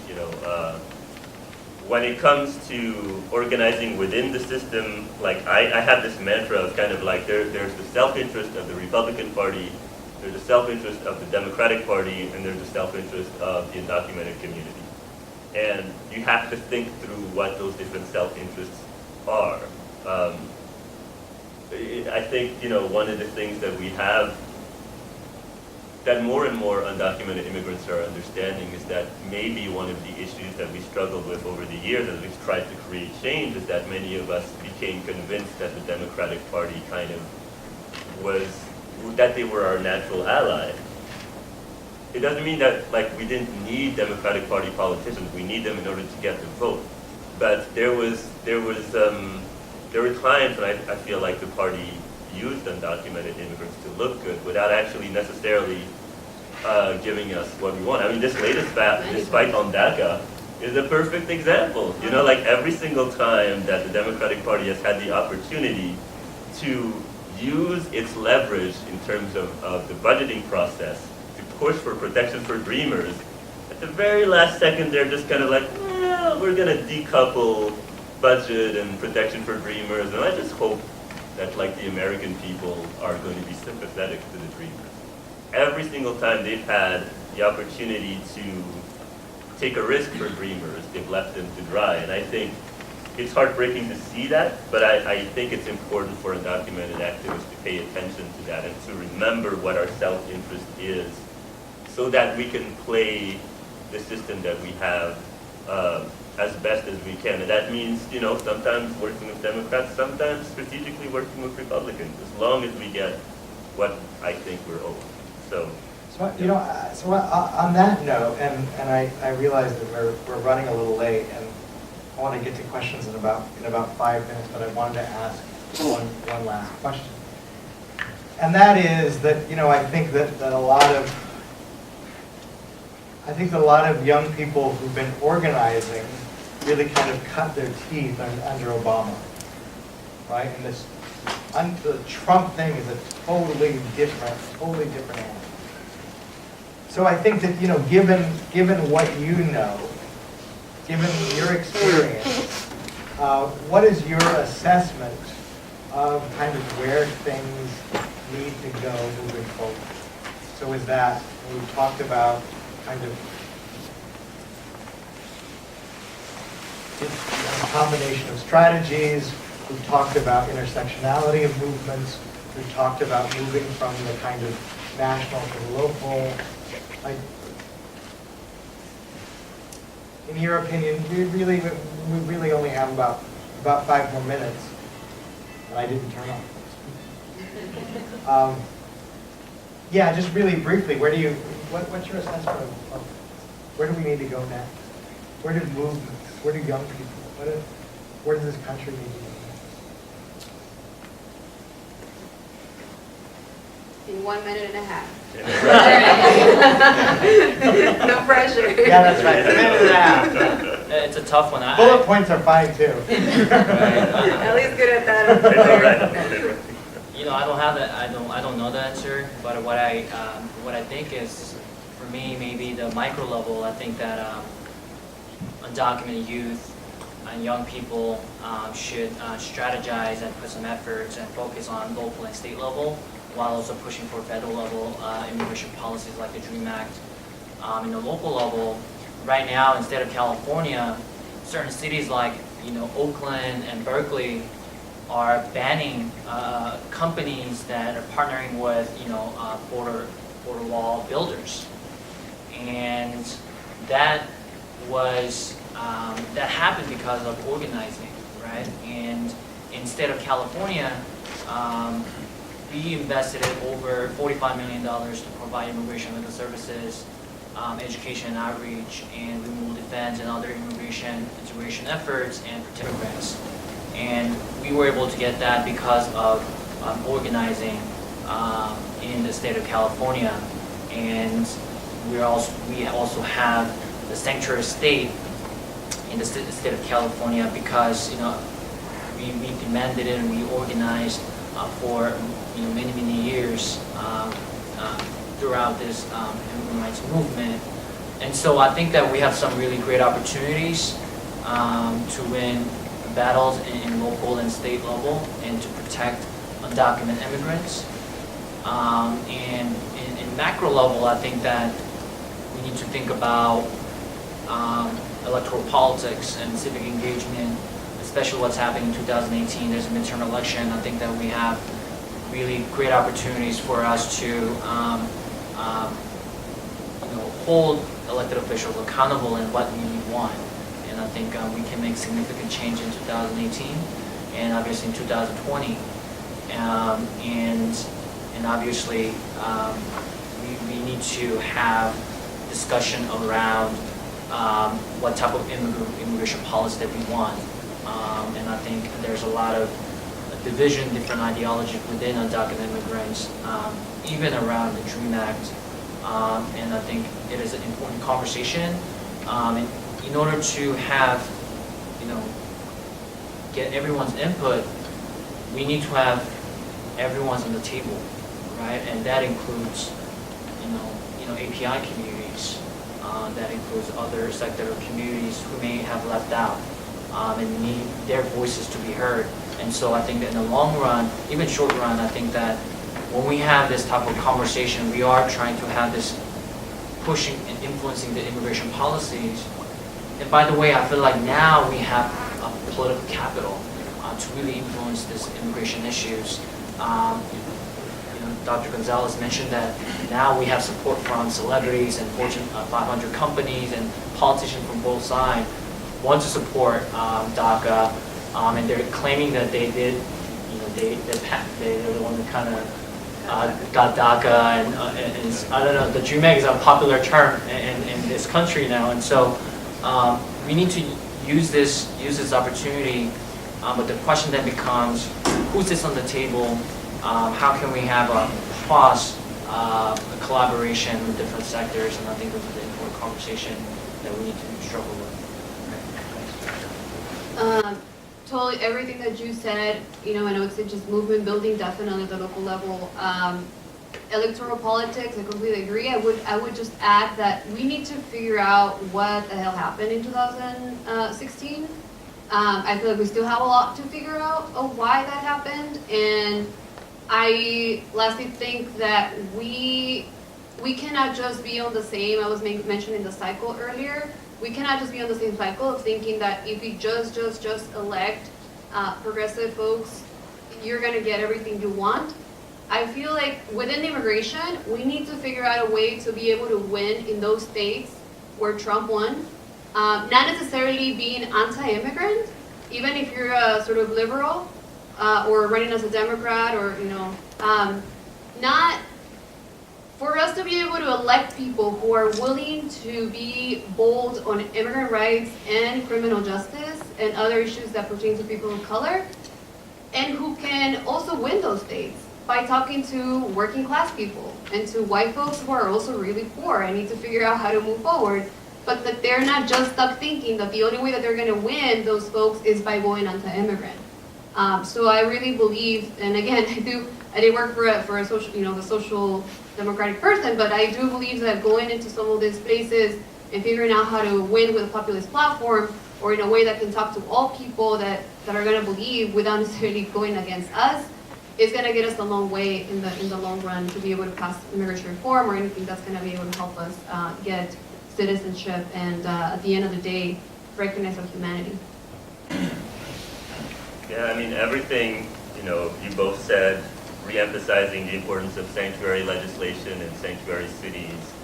When it comes to organizing within the system, like, I have this mantra of kind of like, there's the self-interest of the Republican Party, there's the self-interest of the Democratic Party, and there's the self-interest of the undocumented community. And you have to think through what those different self-interests are. I think, one of the things that we have, that more and more undocumented immigrants are understanding, is that maybe one of the issues that we struggled with over the years as we've tried to create change is that many of us became convinced that the Democratic Party kind of that they were our natural ally. It doesn't mean that, like, we didn't need Democratic Party politicians. We need them in order to get the vote. But there were times when I feel like the party used undocumented immigrants to look good without actually necessarily giving us what we want. I mean, this latest fight on DACA is a perfect example. Like, every single time that the Democratic Party has had the opportunity to use its leverage in terms of the budgeting process to push for protection for dreamers, at the very last second they're just kind of like, well, we're going to decouple budget and protection for dreamers. And I just hope that, like, the American people are going to be sympathetic to the dreamers. Every single time they've had the opportunity to take a risk for dreamers, they've left them to dry. And I think it's heartbreaking to see that, but I think it's important for undocumented activists to pay attention to that and to remember what our self-interest is, so that we can play the system that we have as best as we can. And that means, sometimes working with Democrats, sometimes strategically working with Republicans, as long as we get what I think we're owed. So on that note, and I realize that we're running a little late, and I want to get to questions in about 5 minutes, but I wanted to ask one last question. And that is that, I think that a lot of young people who've been organizing really kind of cut their teeth under Obama, right? And the Trump thing is a totally different animal. So I think that, given what you know, given your experience, what is your assessment of kind of where things need to go moving forward? So is that, we've talked about kind of a combination of strategies, we've talked about intersectionality of movements, we've talked about moving from the kind of national to the local. In your opinion, we really only have about 5 more minutes, and I didn't turn off. Yeah, just really briefly, what's your assessment of where do we need to go next? Where do movements, where do young people, where does this country need to go next? In 1.5 minutes. No pressure. Yeah, that's right, 1.5 minutes. It's a tough one. Bullet points are fine too. At least good at that. I don't have that. I don't know the answer. But what I think is, for me, maybe the micro level. I think that undocumented youth and young people should strategize and put some efforts and focus on local and state level while also pushing for federal level immigration policies like the DREAM Act. In the local level, right now, instead of California, certain cities like Oakland and Berkeley are banning companies that are partnering with border wall builders, and that happened because of organizing, right? And instead of California, we invested over $45 million to provide immigration legal services, education and outreach, and removal defense and other immigration integration efforts and protect immigrants. And we were able to get that because of organizing in the state of California. And we also have the sanctuary state in the state of California because we demanded it and we organized for many years throughout this human rights movement. And so I think that we have some really great opportunities to win battles in local and state level and to protect undocumented immigrants. And in macro level, I think that we need to think about electoral politics and civic engagement, especially what's happening in 2018. There's a midterm election. I think that we have really great opportunities for us to hold elected officials accountable in what we want. And I think we can make significant change in 2018 and obviously in 2020. And obviously we need to have discussion around what type of immigration policy that we want. And I think there's a lot of division, different ideologies within undocumented immigrants, even around the DREAM Act. And I think it is an important conversation. And in order to have, get everyone's input, we need to have everyone's on the table, right? And that includes, API communities. That includes other sector communities who may have left out and need their voices to be heard. And so I think that in the long run, even short run, I think that when we have this type of conversation, we are trying to have this pushing and influencing the immigration policies. And by the way, I feel like now we have a political capital to really influence these immigration issues. Dr. Gonzales mentioned that now we have support from celebrities and Fortune 500 companies and politicians from both sides want to support DACA, and they're claiming that they did, they're the one that kind of got DACA, and I don't know, the DREAM Act is a popular term in this country now, and so we need to use this opportunity. But the question then becomes, who sits on the table? How can we have a collaboration with different sectors? And I think this is an important conversation that we need to struggle with. Totally, everything that you said, I know it's just movement building, definitely at the local level. Electoral politics, I completely agree. I would just add that we need to figure out what the hell happened in 2016. I feel like we still have a lot to figure out of why that happened, and I lastly think that we cannot just be on the same, I was mentioning the cycle earlier, we cannot just be on the same cycle of thinking that if we just elect progressive folks, you're gonna get everything you want. I feel like within immigration, we need to figure out a way to be able to win in those states where Trump won. Not necessarily being anti-immigrant, even if you're a sort of liberal or running as a Democrat, or not for us to be able to elect people who are willing to be bold on immigrant rights and criminal justice and other issues that pertain to people of color, and who can also win those states by talking to working class people and to white folks who are also really poor and need to figure out how to move forward. But that they're not just stuck thinking that the only way that they're going to win those folks is by going anti-immigrant. So I really believe, and again, I did work for a social, the social democratic person, but I do believe that going into some of these places and figuring out how to win with a populist platform, or in a way that can talk to all people that are going to believe without necessarily going against us, it's going to get us a long way in the long run to be able to pass immigration reform or anything that's going to be able to help us get citizenship and at the end of the day, recognize our humanity. Yeah, I mean, everything, you both said, re-emphasizing the importance of sanctuary legislation and sanctuary cities.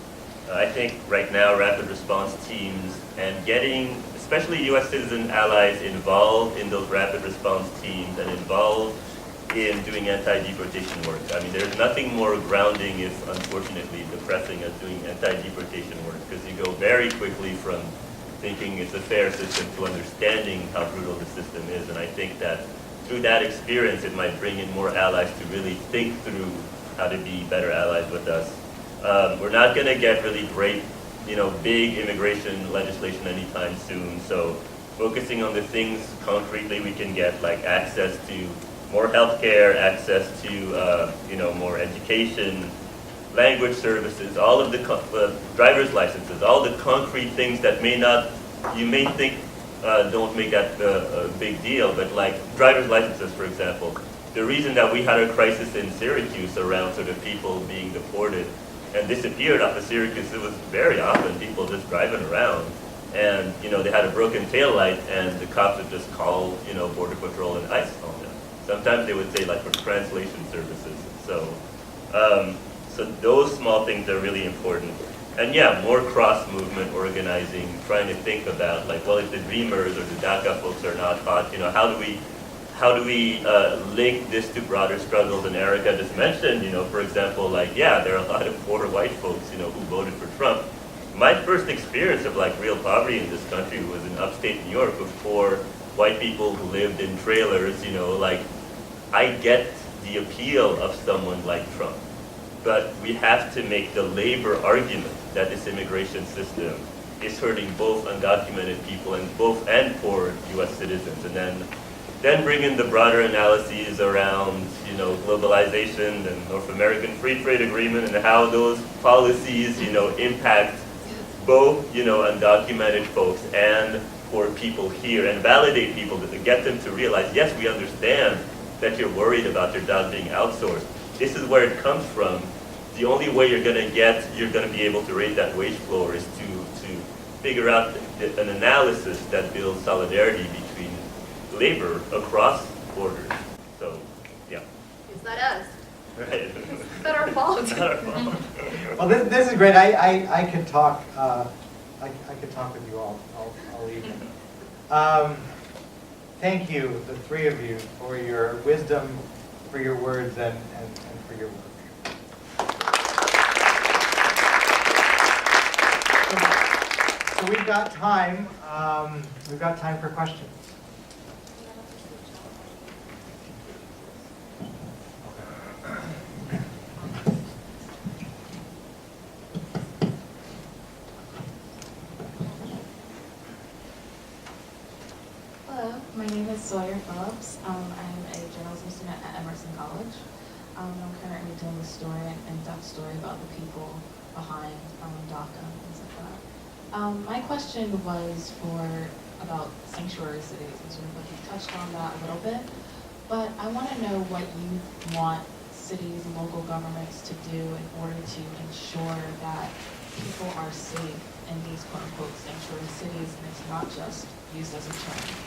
I think right now rapid response teams and getting, especially U.S. citizen allies involved in those rapid response teams and involved in doing anti-deportation work. I mean, there's nothing more grounding, if unfortunately depressing, as doing anti-deportation work, because you go very quickly from thinking it's a fair system to understanding how brutal the system is. And I think that through that experience, it might bring in more allies to really think through how to be better allies with us. We're not going to get really great, big immigration legislation anytime soon. So focusing on the things concretely we can get, like access to more healthcare, access to, more education, language services, all of the driver's licenses, all the concrete things that you may think don't make that a big deal, but like driver's licenses, for example. The reason that we had a crisis in Syracuse around sort of people being deported and disappeared off of Syracuse, it was very often people just driving around. And, they had a broken taillight and the cops would just call, Border Patrol and ICE on them. Sometimes they would say like for translation services. So those small things are really important. And yeah, more cross-movement organizing, trying to think about like, well, if the Dreamers or the DACA folks are not hot, how do we link this to broader struggles? And Erika just mentioned, for example, like, yeah, there are a lot of poor white folks, who voted for Trump. My first experience of like real poverty in this country was in upstate New York with poor white people who lived in trailers, like, I get the appeal of someone like Trump. But we have to make the labor argument that this immigration system is hurting both undocumented people and poor U.S. citizens, and then bring in the broader analyses around, globalization and North American Free Trade Agreement and how those policies, impact both, undocumented folks and poor people here, and validate people to get them to realize, yes, we understand that you're worried about your job being outsourced. This is where it comes from. The only way you're going to be able to raise that wage floor is to figure out an analysis that builds solidarity between labor across borders. So, yeah. It's not us. Right. It's not our fault. It's not our fault. Well, this is great. I could talk. I could talk with you all. I'll leave it. Thank you, the three of you, for your wisdom, for your words, and for your work. So we've got time. We've got time for questions. Hello, my name is Sawyer Phillips. I'm a journalism student at Emerson College. I'm currently doing a story, an in-depth story about the people behind DACA and things like that. My question was about sanctuary cities, and sort of like you touched on that a little bit, but I want to know what you want cities and local governments to do in order to ensure that people are safe in these quote-unquote sanctuary cities, and it's not just used as a term.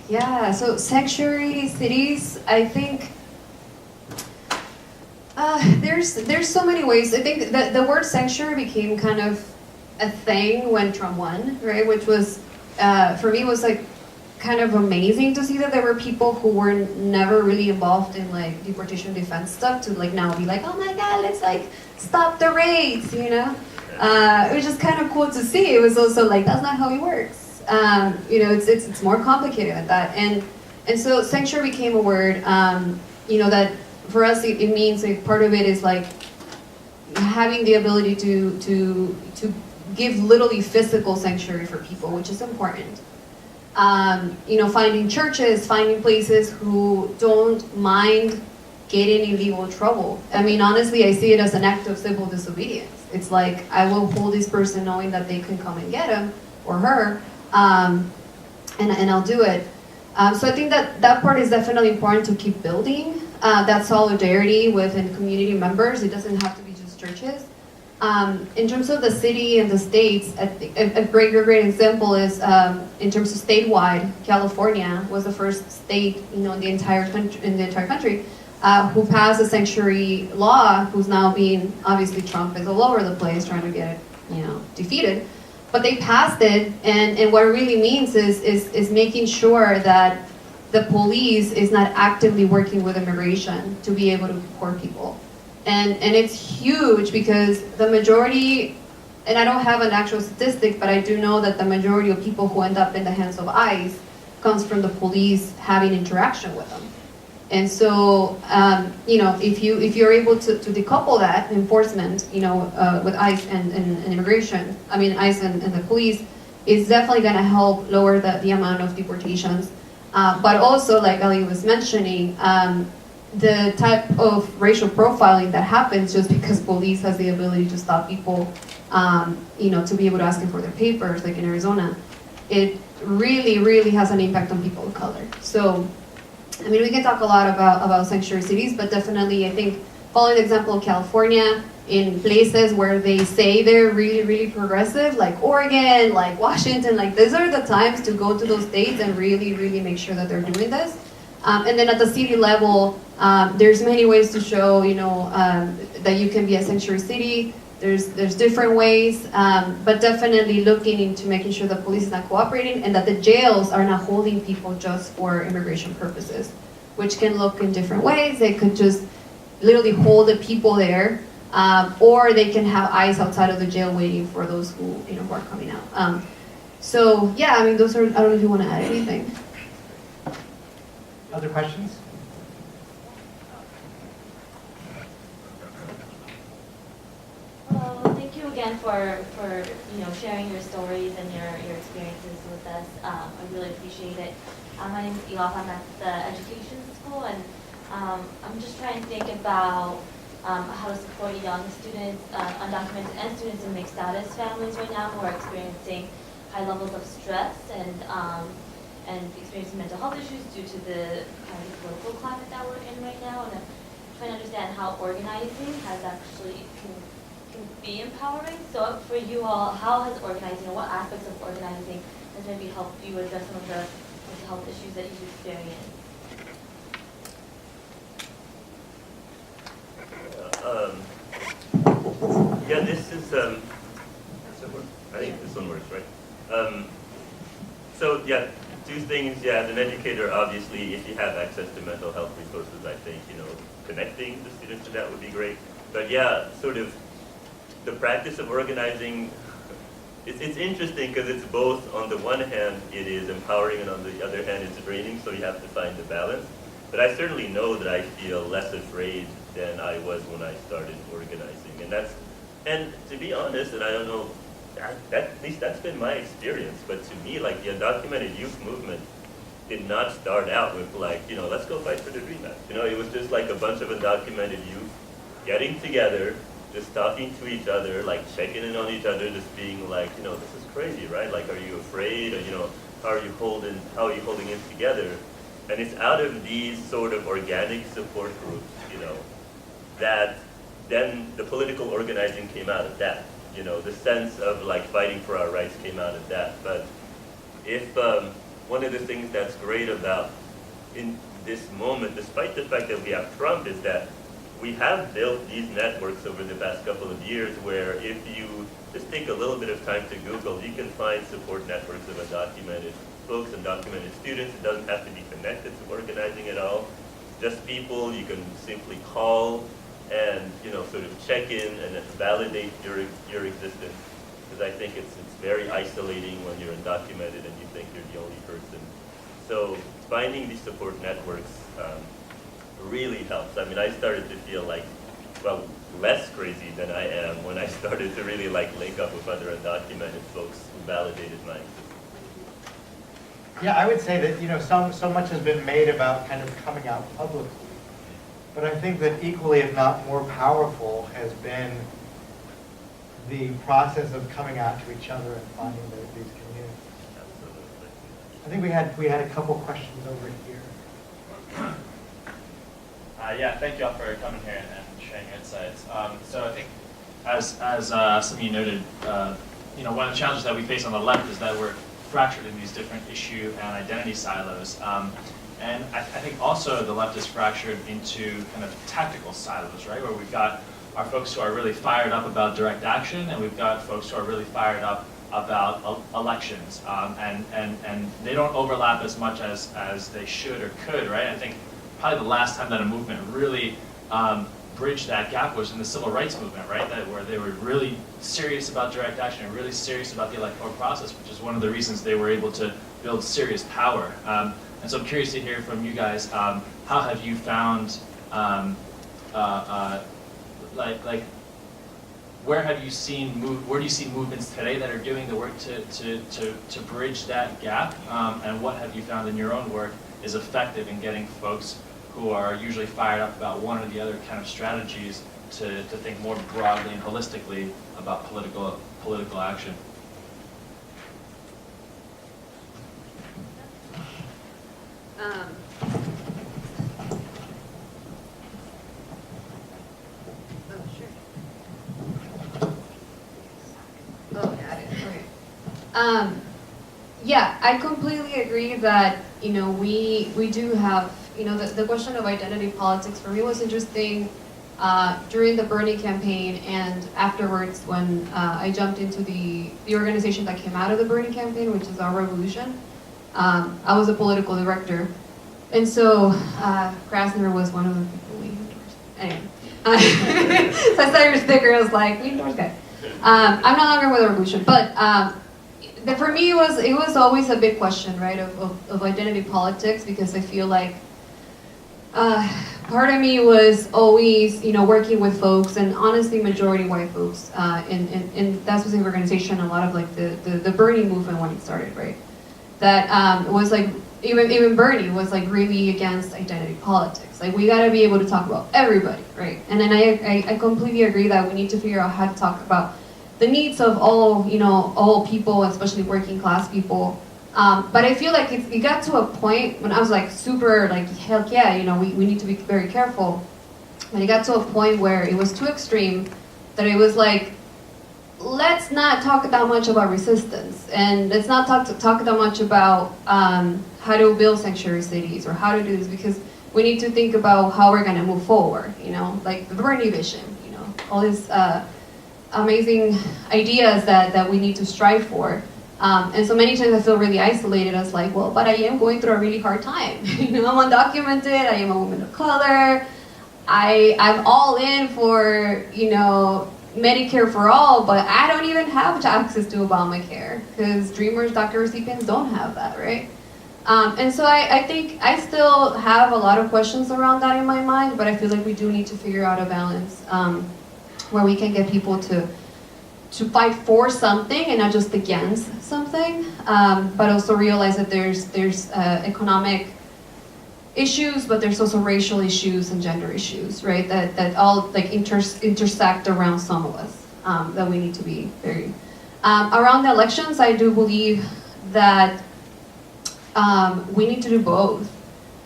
Yeah, so sanctuary cities, I think there's so many ways. I think that the word sanctuary became kind of a thing when Trump won, right? Which was, for me, was like kind of amazing to see that there were people who were never really involved in like deportation defense stuff to like now be like, oh my God, let's like stop the raids, It was just kind of cool to see. It was also like, that's not how it works. It's more complicated than that. And so sanctuary became a word, that for us it means like part of it is like having the ability to give literally physical sanctuary for people, which is important. Finding churches, finding places who don't mind getting in legal trouble. I mean, honestly, I see it as an act of civil disobedience. It's like, I will hold this person knowing that they can come and get him, or her, and I'll do it. So I think that part is definitely important to keep building, that solidarity within community members. It doesn't have to be just churches. In terms of the city and the states, I think a great example is in terms of statewide, California was the first state, in the entire country, who passed a sanctuary law, who's now being, obviously Trump is all over the place trying to get it, defeated. But they passed it, and what it really means is making sure that the police is not actively working with immigration to be able to deport people. And it's huge because the majority, and I don't have an actual statistic, but I do know that the majority of people who end up in the hands of ICE comes from the police having interaction with them. And so, if you're able to decouple that enforcement, with ICE and immigration, ICE and the police, is definitely going to help lower the amount of deportations. But also, like Ali was mentioning, the type of racial profiling that happens just because police has the ability to stop people, to be able to ask them for their papers, like in Arizona, it really, really has an impact on people of color. So, we can talk a lot about sanctuary cities, but definitely I think following the example of California, in places where they say they're really, really progressive, like Oregon, like Washington, like these are the times to go to those states and really, really make sure that they're doing this. And then at the city level, there's many ways to show, that you can be a sanctuary city. There's different ways, but definitely looking into making sure the police is not cooperating and that the jails are not holding people just for immigration purposes, which can look in different ways. They could just literally hold the people there, or they can have ICE outside of the jail waiting for those who are coming out. So yeah, those are. I don't know if you want to add anything. Other questions? Well, thank you again for sharing your stories and your experiences with us. I really appreciate it. My name is Elaf. I'm at the education school, and I'm just trying to think about how to support young students, undocumented and students in mixed status families right now who are experiencing high levels of stress and experiencing mental health issues due to the kind of political climate that we're in right now. And I'm trying to understand how organizing has actually can be empowering. So for you all, how has organizing, or what aspects of organizing has maybe helped you address some of the mental health issues that you've experienced? Yeah, this is, I think this one works, right? So yeah, two things. Yeah, as an educator, obviously, if you have access to mental health resources, I think, connecting the students to that would be great. But yeah, sort of the practice of organizing, it's interesting because it's both, on the one hand, it is empowering, and on the other hand, it's draining, so you have to find the balance. But I certainly know that I feel less afraid than I was when I started organizing. And to be honest, and I don't know, at least that's been my experience, but to me, like, the undocumented youth movement did not start out with like, let's go fight for the Dream Act. It was just like a bunch of undocumented youth getting together, just talking to each other, like checking in on each other, just being like, this is crazy, right? Like, are you afraid? Or, how are you holding it together? And it's out of these sort of organic support groups, that then the political organizing came out of that. The sense of like fighting for our rights came out of that. But if one of the things that's great about in this moment, despite the fact that we have Trump, is that we have built these networks over the past couple of years where if you just take a little bit of time to Google, you can find support networks of undocumented folks, undocumented students. It doesn't have to be connected to organizing at all. Just people you can simply call and sort of check in and validate your existence. Because I think it's very isolating when you're undocumented and you think you're the only person. So finding these support networks really helps. I started to feel like, less crazy than I am when I started to really link up with other undocumented folks who validated my existence. Yeah, I would say that, so much has been made about kind of coming out publicly. But I think that equally, if not more powerful, has been the process of coming out to each other and finding these communities. Absolutely. I think we had a couple questions over here. Yeah, thank you all for coming here and sharing your insights. So I think, as some of you noted, one of the challenges that we face on the left is that we're fractured in these different issue and identity silos. And I think also the left is fractured into kind of tactical silos, right? Where we've got our folks who are really fired up about direct action, and we've got folks who are really fired up about elections. And they don't overlap as much as they should or could, right? I think probably the last time that a movement really bridged that gap was in the civil rights movement, right? Where they were really serious about direct action and really serious about the electoral process, which is one of the reasons they were able to build serious power. And so I'm curious to hear from you guys, how have you found, where do you see movements today that are doing the work to bridge that gap? And what have you found in your own work is effective in getting folks who are usually fired up about one or the other kind of strategies to think more broadly and holistically about political action? Yeah, I completely agree that, we do have, the question of identity politics for me was interesting during the Bernie campaign and afterwards when I jumped into the organization that came out of the Bernie campaign, which is Our Revolution. I was a political director. And so Krasner was one of the people we endorsed. Anyway, so I saw your sticker, I was like, we endorse guy. I'm no longer with the Revolution, but for me, it was always a big question, right, of identity politics, because I feel like part of me was always, working with folks, and honestly, majority white folks, in that specific organization, a lot of like the Bernie movement when it started, right, that was like, even Bernie was like really against identity politics. Like, we gotta be able to talk about everybody, right? And then I completely agree that we need to figure out how to talk about the needs of all people, especially working class people. But I feel like it got to a point when I was like super like, heck yeah, we need to be very careful. And it got to a point where it was too extreme, that it was like, let's not talk that much about resistance, and let's not talk that much about how to build sanctuary cities or how to do this, because we need to think about how we're gonna move forward, like the Bernie vision, all these amazing ideas that we need to strive for. And so many times I feel really isolated as like, well, but I am going through a really hard time. I'm undocumented, I am a woman of color, I'm all in for, Medicare for all, but I don't even have access to Obamacare, because Dreamers, DACA recipients don't have that, right? And so I think I still have a lot of questions around that in my mind, but I feel like we do need to figure out a balance where we can get people to fight for something and not just against something, but also realize that there's economic issues, but there's also racial issues and gender issues, right? That all like intersect around some of us, that we need to be very around the elections. I do believe that we need to do both.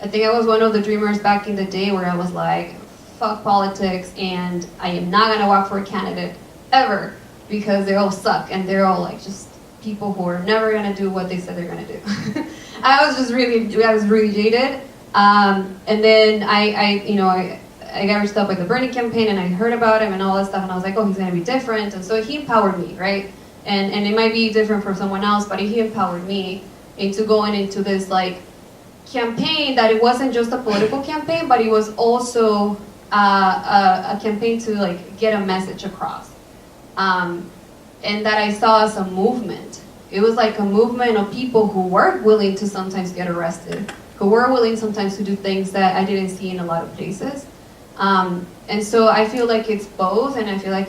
I think I was one of the dreamers back in the day where I was like, fuck politics, and I am not gonna walk for a candidate ever, because they all suck and they're all like just people who are never gonna do what they said they're gonna do. I was really jaded. And then I got reached out by the Bernie campaign, and I heard about him and all that stuff, and I was like, oh, he's gonna be different. And so he empowered me, right? And it might be different for someone else, but he empowered me into going into this like campaign that it wasn't just a political campaign, but it was also a campaign to like get a message across. And that I saw as a movement. It was like a movement of people who were willing to sometimes get arrested, who were willing sometimes to do things that I didn't see in a lot of places. And so I feel like it's both, and I feel like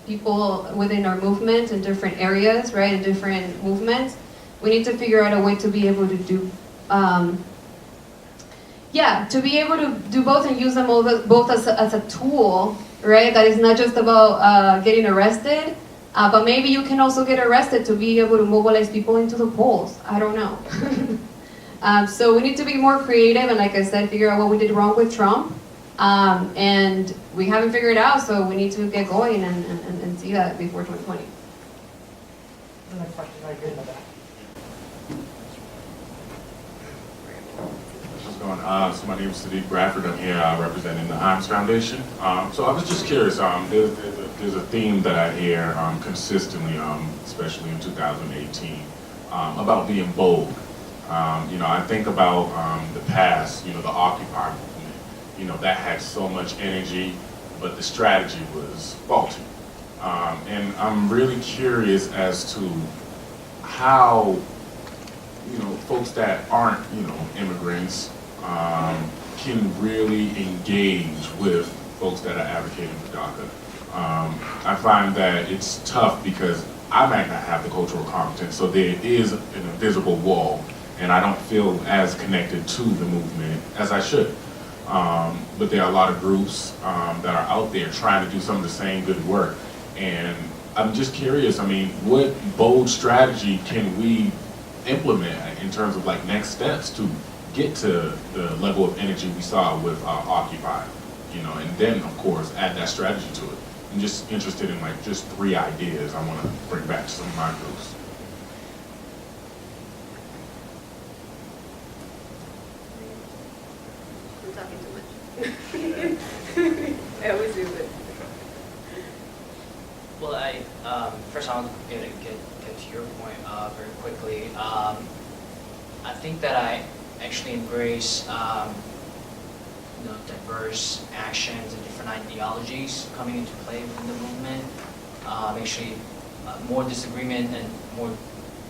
people within our movement in different areas, right, in different movements, we need to figure out a way to be able to do, to be able to do both and use them both as a tool, right, that is not just about getting arrested, But maybe you can also get arrested to be able to mobilize people into the polls. I don't know. So we need to be more creative and, like I said, figure out what we did wrong with Trump. And we haven't figured it out, so we need to get going and see that before 2020. Another question right here in the back. How's it going? So my name is Sadiq Bradford. I'm here representing the Himes Foundation. So I was just curious. There's a theme that I hear consistently, especially in 2018, about being bold. I think about the past. The Occupy movement. That had so much energy, but the strategy was faulty. And I'm really curious as to how folks that aren't immigrants can really engage with folks that are advocating for DACA. I find that it's tough because I might not have the cultural competence, so there is an invisible wall, and I don't feel as connected to the movement as I should. But there are a lot of groups that are out there trying to do some of the same good work, and I'm just curious, what bold strategy can we implement in terms of like next steps to get to the level of energy we saw with Occupy, and then of course add that strategy to it. I'm just interested in like just 3 ideas I want to bring back to some of my groups. I'm talking too much. I always do, but. Well, first I want to get to your point very quickly. I think that I actually embrace diverse actions and different ideologies coming into play within the movement. Actually, more disagreement and more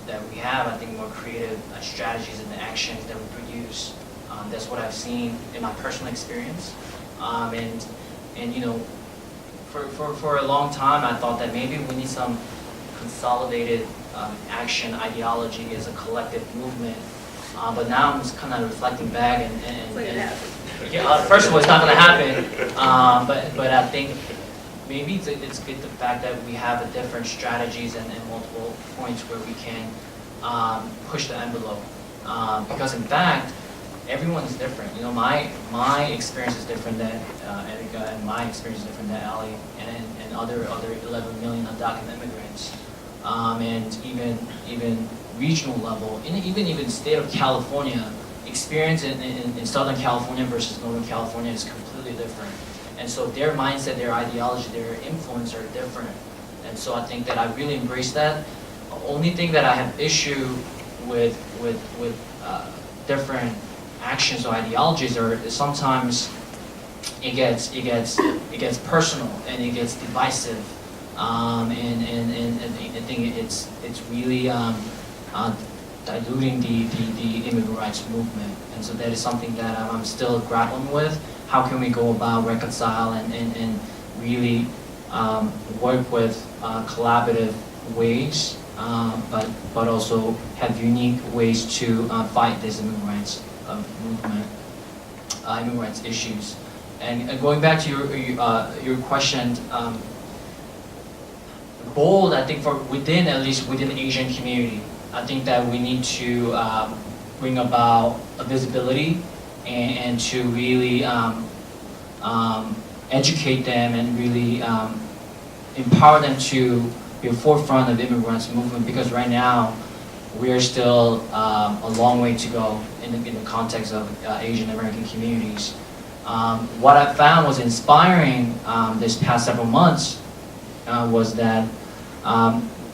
that we have, I think more creative strategies and actions that we produce. That's what I've seen in my personal experience. For a long time, I thought that maybe we need some consolidated action ideology as a collective movement. But now I'm just kind of reflecting back first of all, it's not going to happen. But I think maybe it's good the fact that we have different strategies and multiple points where we can push the envelope. Because in fact, everyone's different. My experience is different than Erika, and my experience is different than Ali, and other 11 million undocumented immigrants. And even regional level, even state of California, experience in Southern California versus Northern California is completely different. And so their mindset, their ideology, their influence are different. And so I think that I really embrace that. The only thing that I have issue with different actions or ideologies are sometimes it gets personal and it gets divisive. And I think it's really diluting the immigrant rights movement. And so that is something that I'm still grappling with. How can we go about reconcile and really work with collaborative ways, but also have unique ways to fight this immigrant rights movement, immigrant rights issues. And going back to your question, bold, I think at least within the Asian community, I think that we need to bring about a visibility and to really educate them and really empower them to be a forefront of the immigrant rights movement, because right now we are still a long way to go in the context of Asian American communities. What I found was inspiring this past several months was that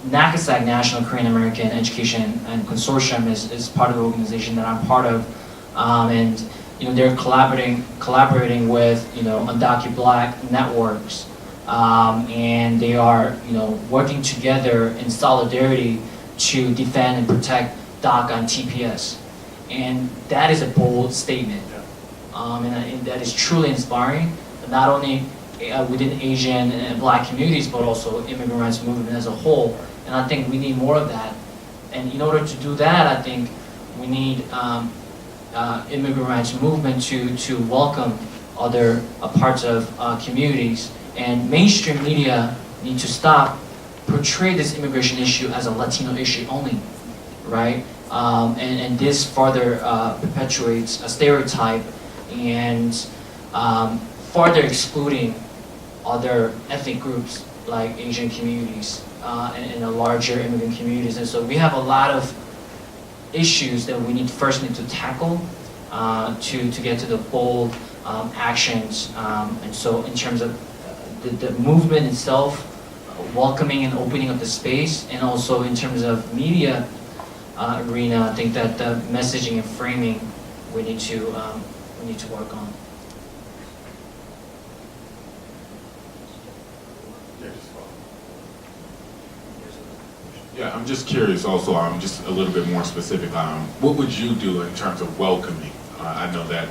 NAKASEC, National Korean American Education and Consortium, is part of the organization that I'm part of, and they're collaborating with undocumented Black networks, and they are working together in solidarity to defend and protect DACA and TPS, and that is a bold statement, and that is truly inspiring, not only within Asian and Black communities, but also immigrant rights movement as a whole. And I think we need more of that. And in order to do that, I think we need immigrant rights movement to welcome other parts of communities. And mainstream media need to stop portray this immigration issue as a Latino issue only, right? And this further perpetuates a stereotype and further excluding other ethnic groups like Asian communities and the larger immigrant communities. And so we have a lot of issues that we first need to tackle to get to the bold actions. And so in terms of the movement itself, welcoming and opening up the space, and also in terms of media arena, I think that the messaging and framing we need to work on. Yeah, I'm just curious also, just a little bit more specific, what would you do in terms of welcoming? I know that,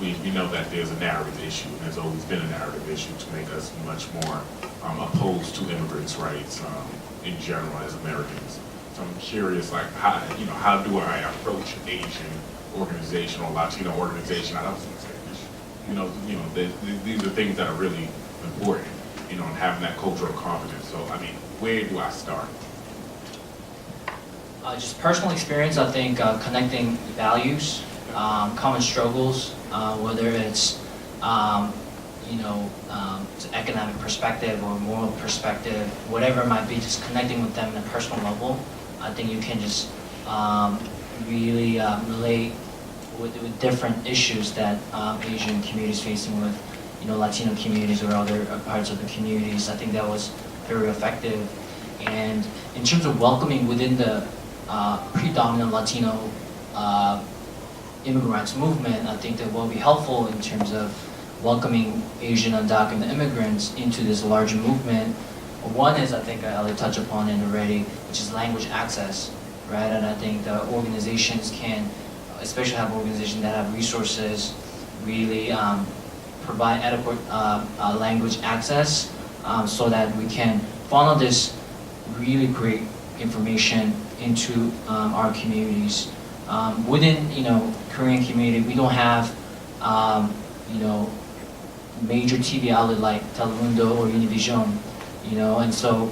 we know that there's a narrative issue, and there's always been a narrative issue to make us much more opposed to immigrants' rights in general as Americans. So I'm curious, like, how do I approach an Asian organization or Latino organization? I don't think these are things that are really important, and having that cultural confidence. So, I mean, where do I start? Just personal experience, I think connecting values, common struggles, whether it's economic perspective or moral perspective, whatever it might be, just connecting with them on a personal level. I think you can just really relate with different issues that Asian communities facing with, Latino communities or other parts of the communities. I think that was very effective. And in terms of welcoming within the predominant Latino immigrants movement, I think that will be helpful in terms of welcoming Asian undocumented immigrants into this larger movement. One is, I think I touched upon it already, which is language access, right? And I think the organizations can, especially have organizations that have resources, really provide adequate language access so that we can funnel this really great information into our communities. Within, Korean community, we don't have, major TV outlet like Telemundo or Univision, and so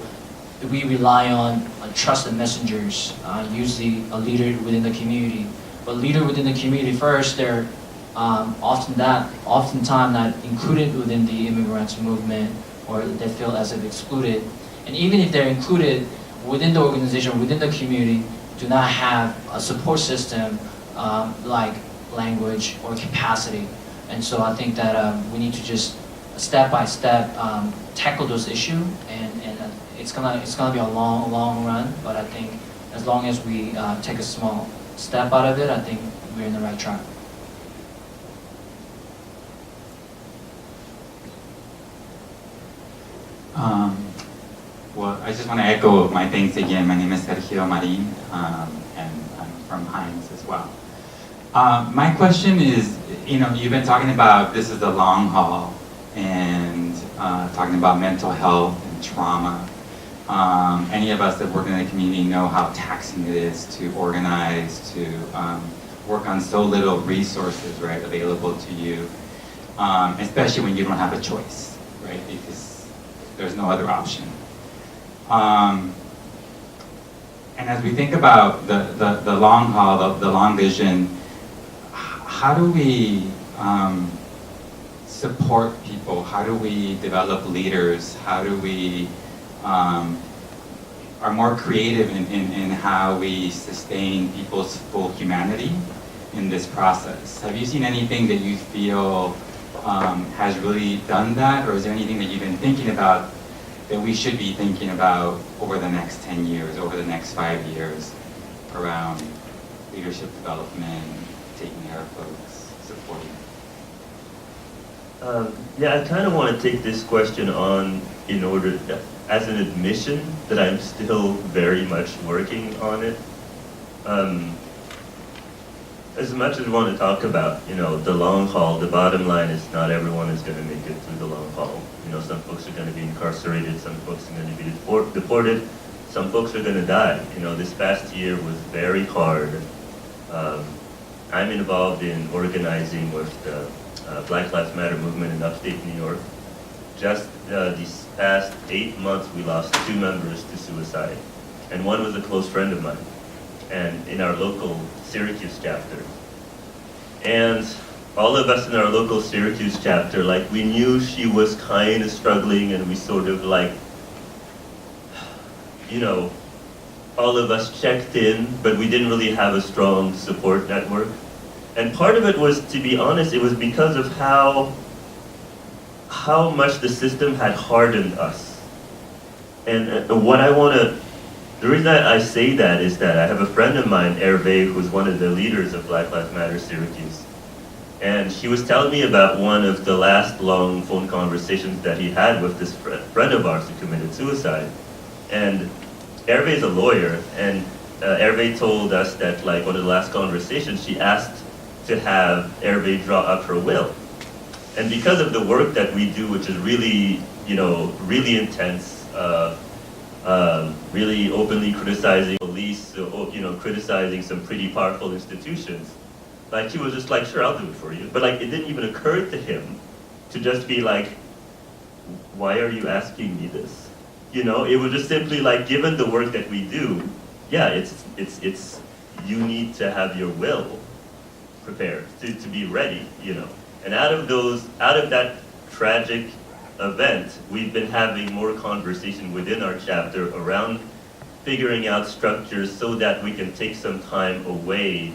we rely on trusted messengers, usually a leader within the community. But leader within the community first, they're oftentimes not included within the immigrants movement, or they feel as if excluded. And even if they're included within the organization, within the community, do not have a support system like language or capacity. And so I think that we need to just step by step tackle those issues, and it's gonna be a long run. But I think as long as we take a small step out of it, I think we're in the right track. Well, I just want to echo my thanks again. My name is Sergio Marin, and I'm from Hines as well. My question is, you've been talking about this is the long haul, and talking about mental health and trauma. Any of us that work in the community know how taxing it is to organize, to work on so little resources, right, available to you, especially when you don't have a choice, right, because there's no other option. And as we think about the long haul, the long vision, how do we support people? How do we develop leaders? How do we are more creative in how we sustain people's full humanity in this process? Have you seen anything that you feel has really done that, or is there anything that you've been thinking about that we should be thinking about over the next 10 years, over the next 5 years, around leadership development, taking care of folks, supporting? Yeah, I kind of want to take this question on in order that, as an admission that I'm still very much working on it. As much as we want to talk about, the long haul, the bottom line is not everyone is going to make it through the long haul. Some folks are going to be incarcerated, some folks are going to be deported, some folks are going to die. This past year was very hard. I'm involved in organizing with the Black Lives Matter movement in upstate New York just these past 8 months, we lost 2 members to suicide. And one was a close friend of mine, and in our local Syracuse chapter. And all of us in our local Syracuse chapter, like, we knew she was kind of struggling, and we sort of like, you know, all of us checked in, but we didn't really have a strong support network. And part of it was, to be honest, it was because of how much the system had hardened us. And what I want to, the reason I say that is that I have a friend of mine, Erika, who's one of the leaders of Black Lives Matter Syracuse. And she was telling me about one of the last long phone conversations that he had with this friend of ours who committed suicide. And Erika is a lawyer, and Erika told us that, like, one of the last conversations, she asked to have Erika draw up her will. And because of the work that we do, which is really, you know, really intense, really openly criticizing police, you know, criticizing some pretty powerful institutions, like, he was just like, sure, I'll do it for you. But, like, it didn't even occur to him to just be like, why are you asking me this? You know, it was just simply like, given the work that we do, yeah, it's you need to have your will prepared to be ready, you know. And out of that tragic event, we've been having more conversation within our chapter around figuring out structures so that we can take some time away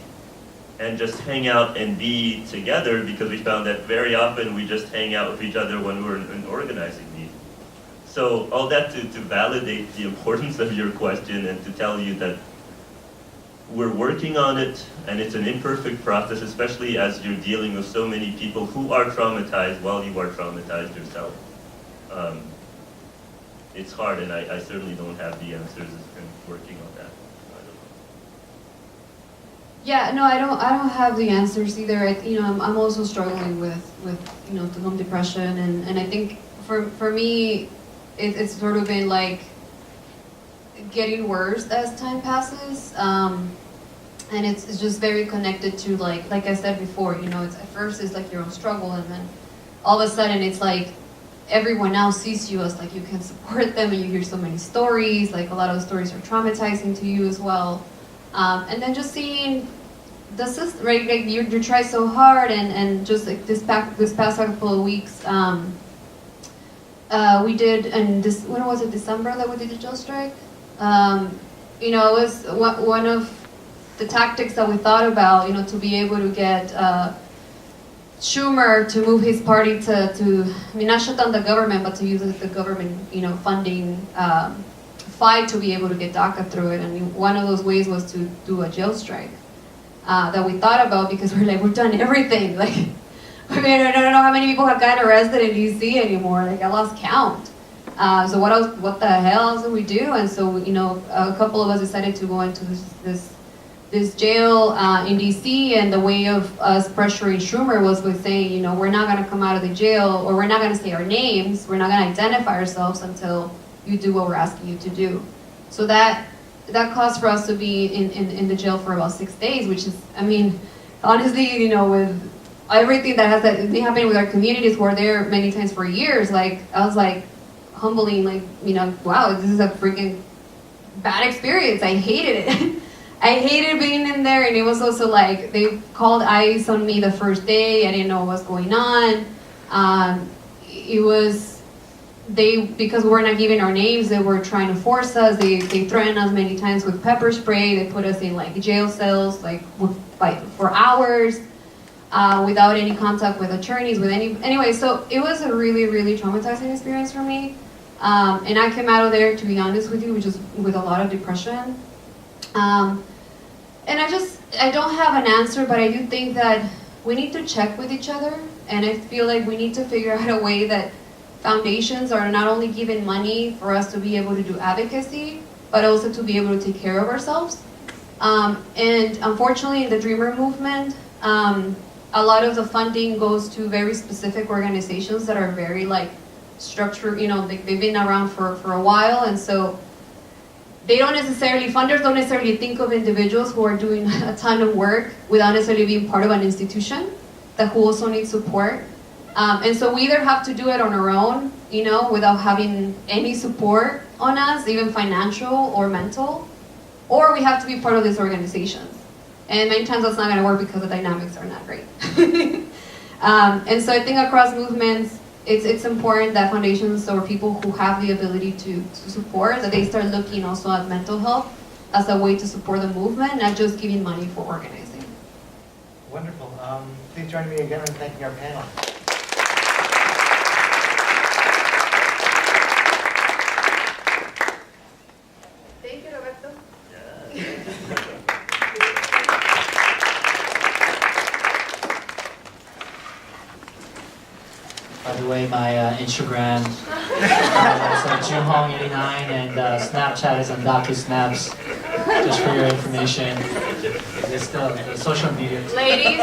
and just hang out and be together, because we found that very often we just hang out with each other when we're in organizing meetings. So all that to validate the importance of your question and to tell you that we're working on it, and it's an imperfect process, especially as you're dealing with so many people who are traumatized while you are traumatized yourself. It's hard, and I certainly don't have the answers and working on that. Yeah, no, I don't have the answers either. You know, I'm also struggling with you know, home depression, and I think for me, it's sort of been like getting worse as time passes, and it's just very connected to like I said before, you know, it's at first it's like your own struggle, and then all of a sudden it's like everyone now sees you as like you can support them, and you hear so many stories, like a lot of the stories are traumatizing to you as well. And then just seeing the system, right? Like you try so hard, and just like this past couple of weeks, we did, and when was it, December that we did the jail strike? You know, it was one of the tactics that we thought about, you know, to be able to get Schumer to move his party to I mean, not shut down the government, but to use the government, you know, funding fight to be able to get DACA through it. And one of those ways was to do a jail strike that we thought about, because we're like, we've done everything. Like, I mean, I don't know how many people have gotten arrested in DC anymore. Like, I lost count. So what the hell else did we do? And so, you know, a couple of us decided to go into this jail in DC, and the way of us pressuring Schumer was with saying, you know, we're not going to come out of the jail, or we're not going to say our names, we're not going to identify ourselves until you do what we're asking you to do. So that caused for us to be in the jail for about 6 days, which is, I mean, honestly, you know, with everything that has been happening with our communities who are there many times for years, like, I was like, humbling, like, you know, wow, this is a freaking bad experience. I hated it. I hated being in there, and it was also like, they called ICE on me the first day. I didn't know what was going on. It was, because we were not giving our names, they were trying to force us. They threatened us many times with pepper spray. They put us in like jail cells, like for hours, without any contact with attorneys, anyway, so it was a really, really traumatizing experience for me. And I came out of there, to be honest with you, just with a lot of depression. And I don't have an answer, but I do think that we need to check with each other, and I feel like we need to figure out a way that foundations are not only given money for us to be able to do advocacy, but also to be able to take care of ourselves. And unfortunately, in the Dreamer movement, a lot of the funding goes to very specific organizations that are very like structured, you know, they've been around for a while, and so funders don't necessarily think of individuals who are doing a ton of work without necessarily being part of an institution who also needs support. And so we either have to do it on our own, you know, without having any support on us, even financial or mental, or we have to be part of these organizations. And many times that's not going to work because the dynamics are not great. And so I think across movements, it's important that foundations or people who have the ability to support, that they start looking also at mental health as a way to support the movement, not just giving money for organizing. Wonderful. Please join me again in thanking our panel. Thank you, Roberto. By the way, my Instagram is Junhong89 and Snapchat is undocumented, just for your information. It's the social media. Ladies.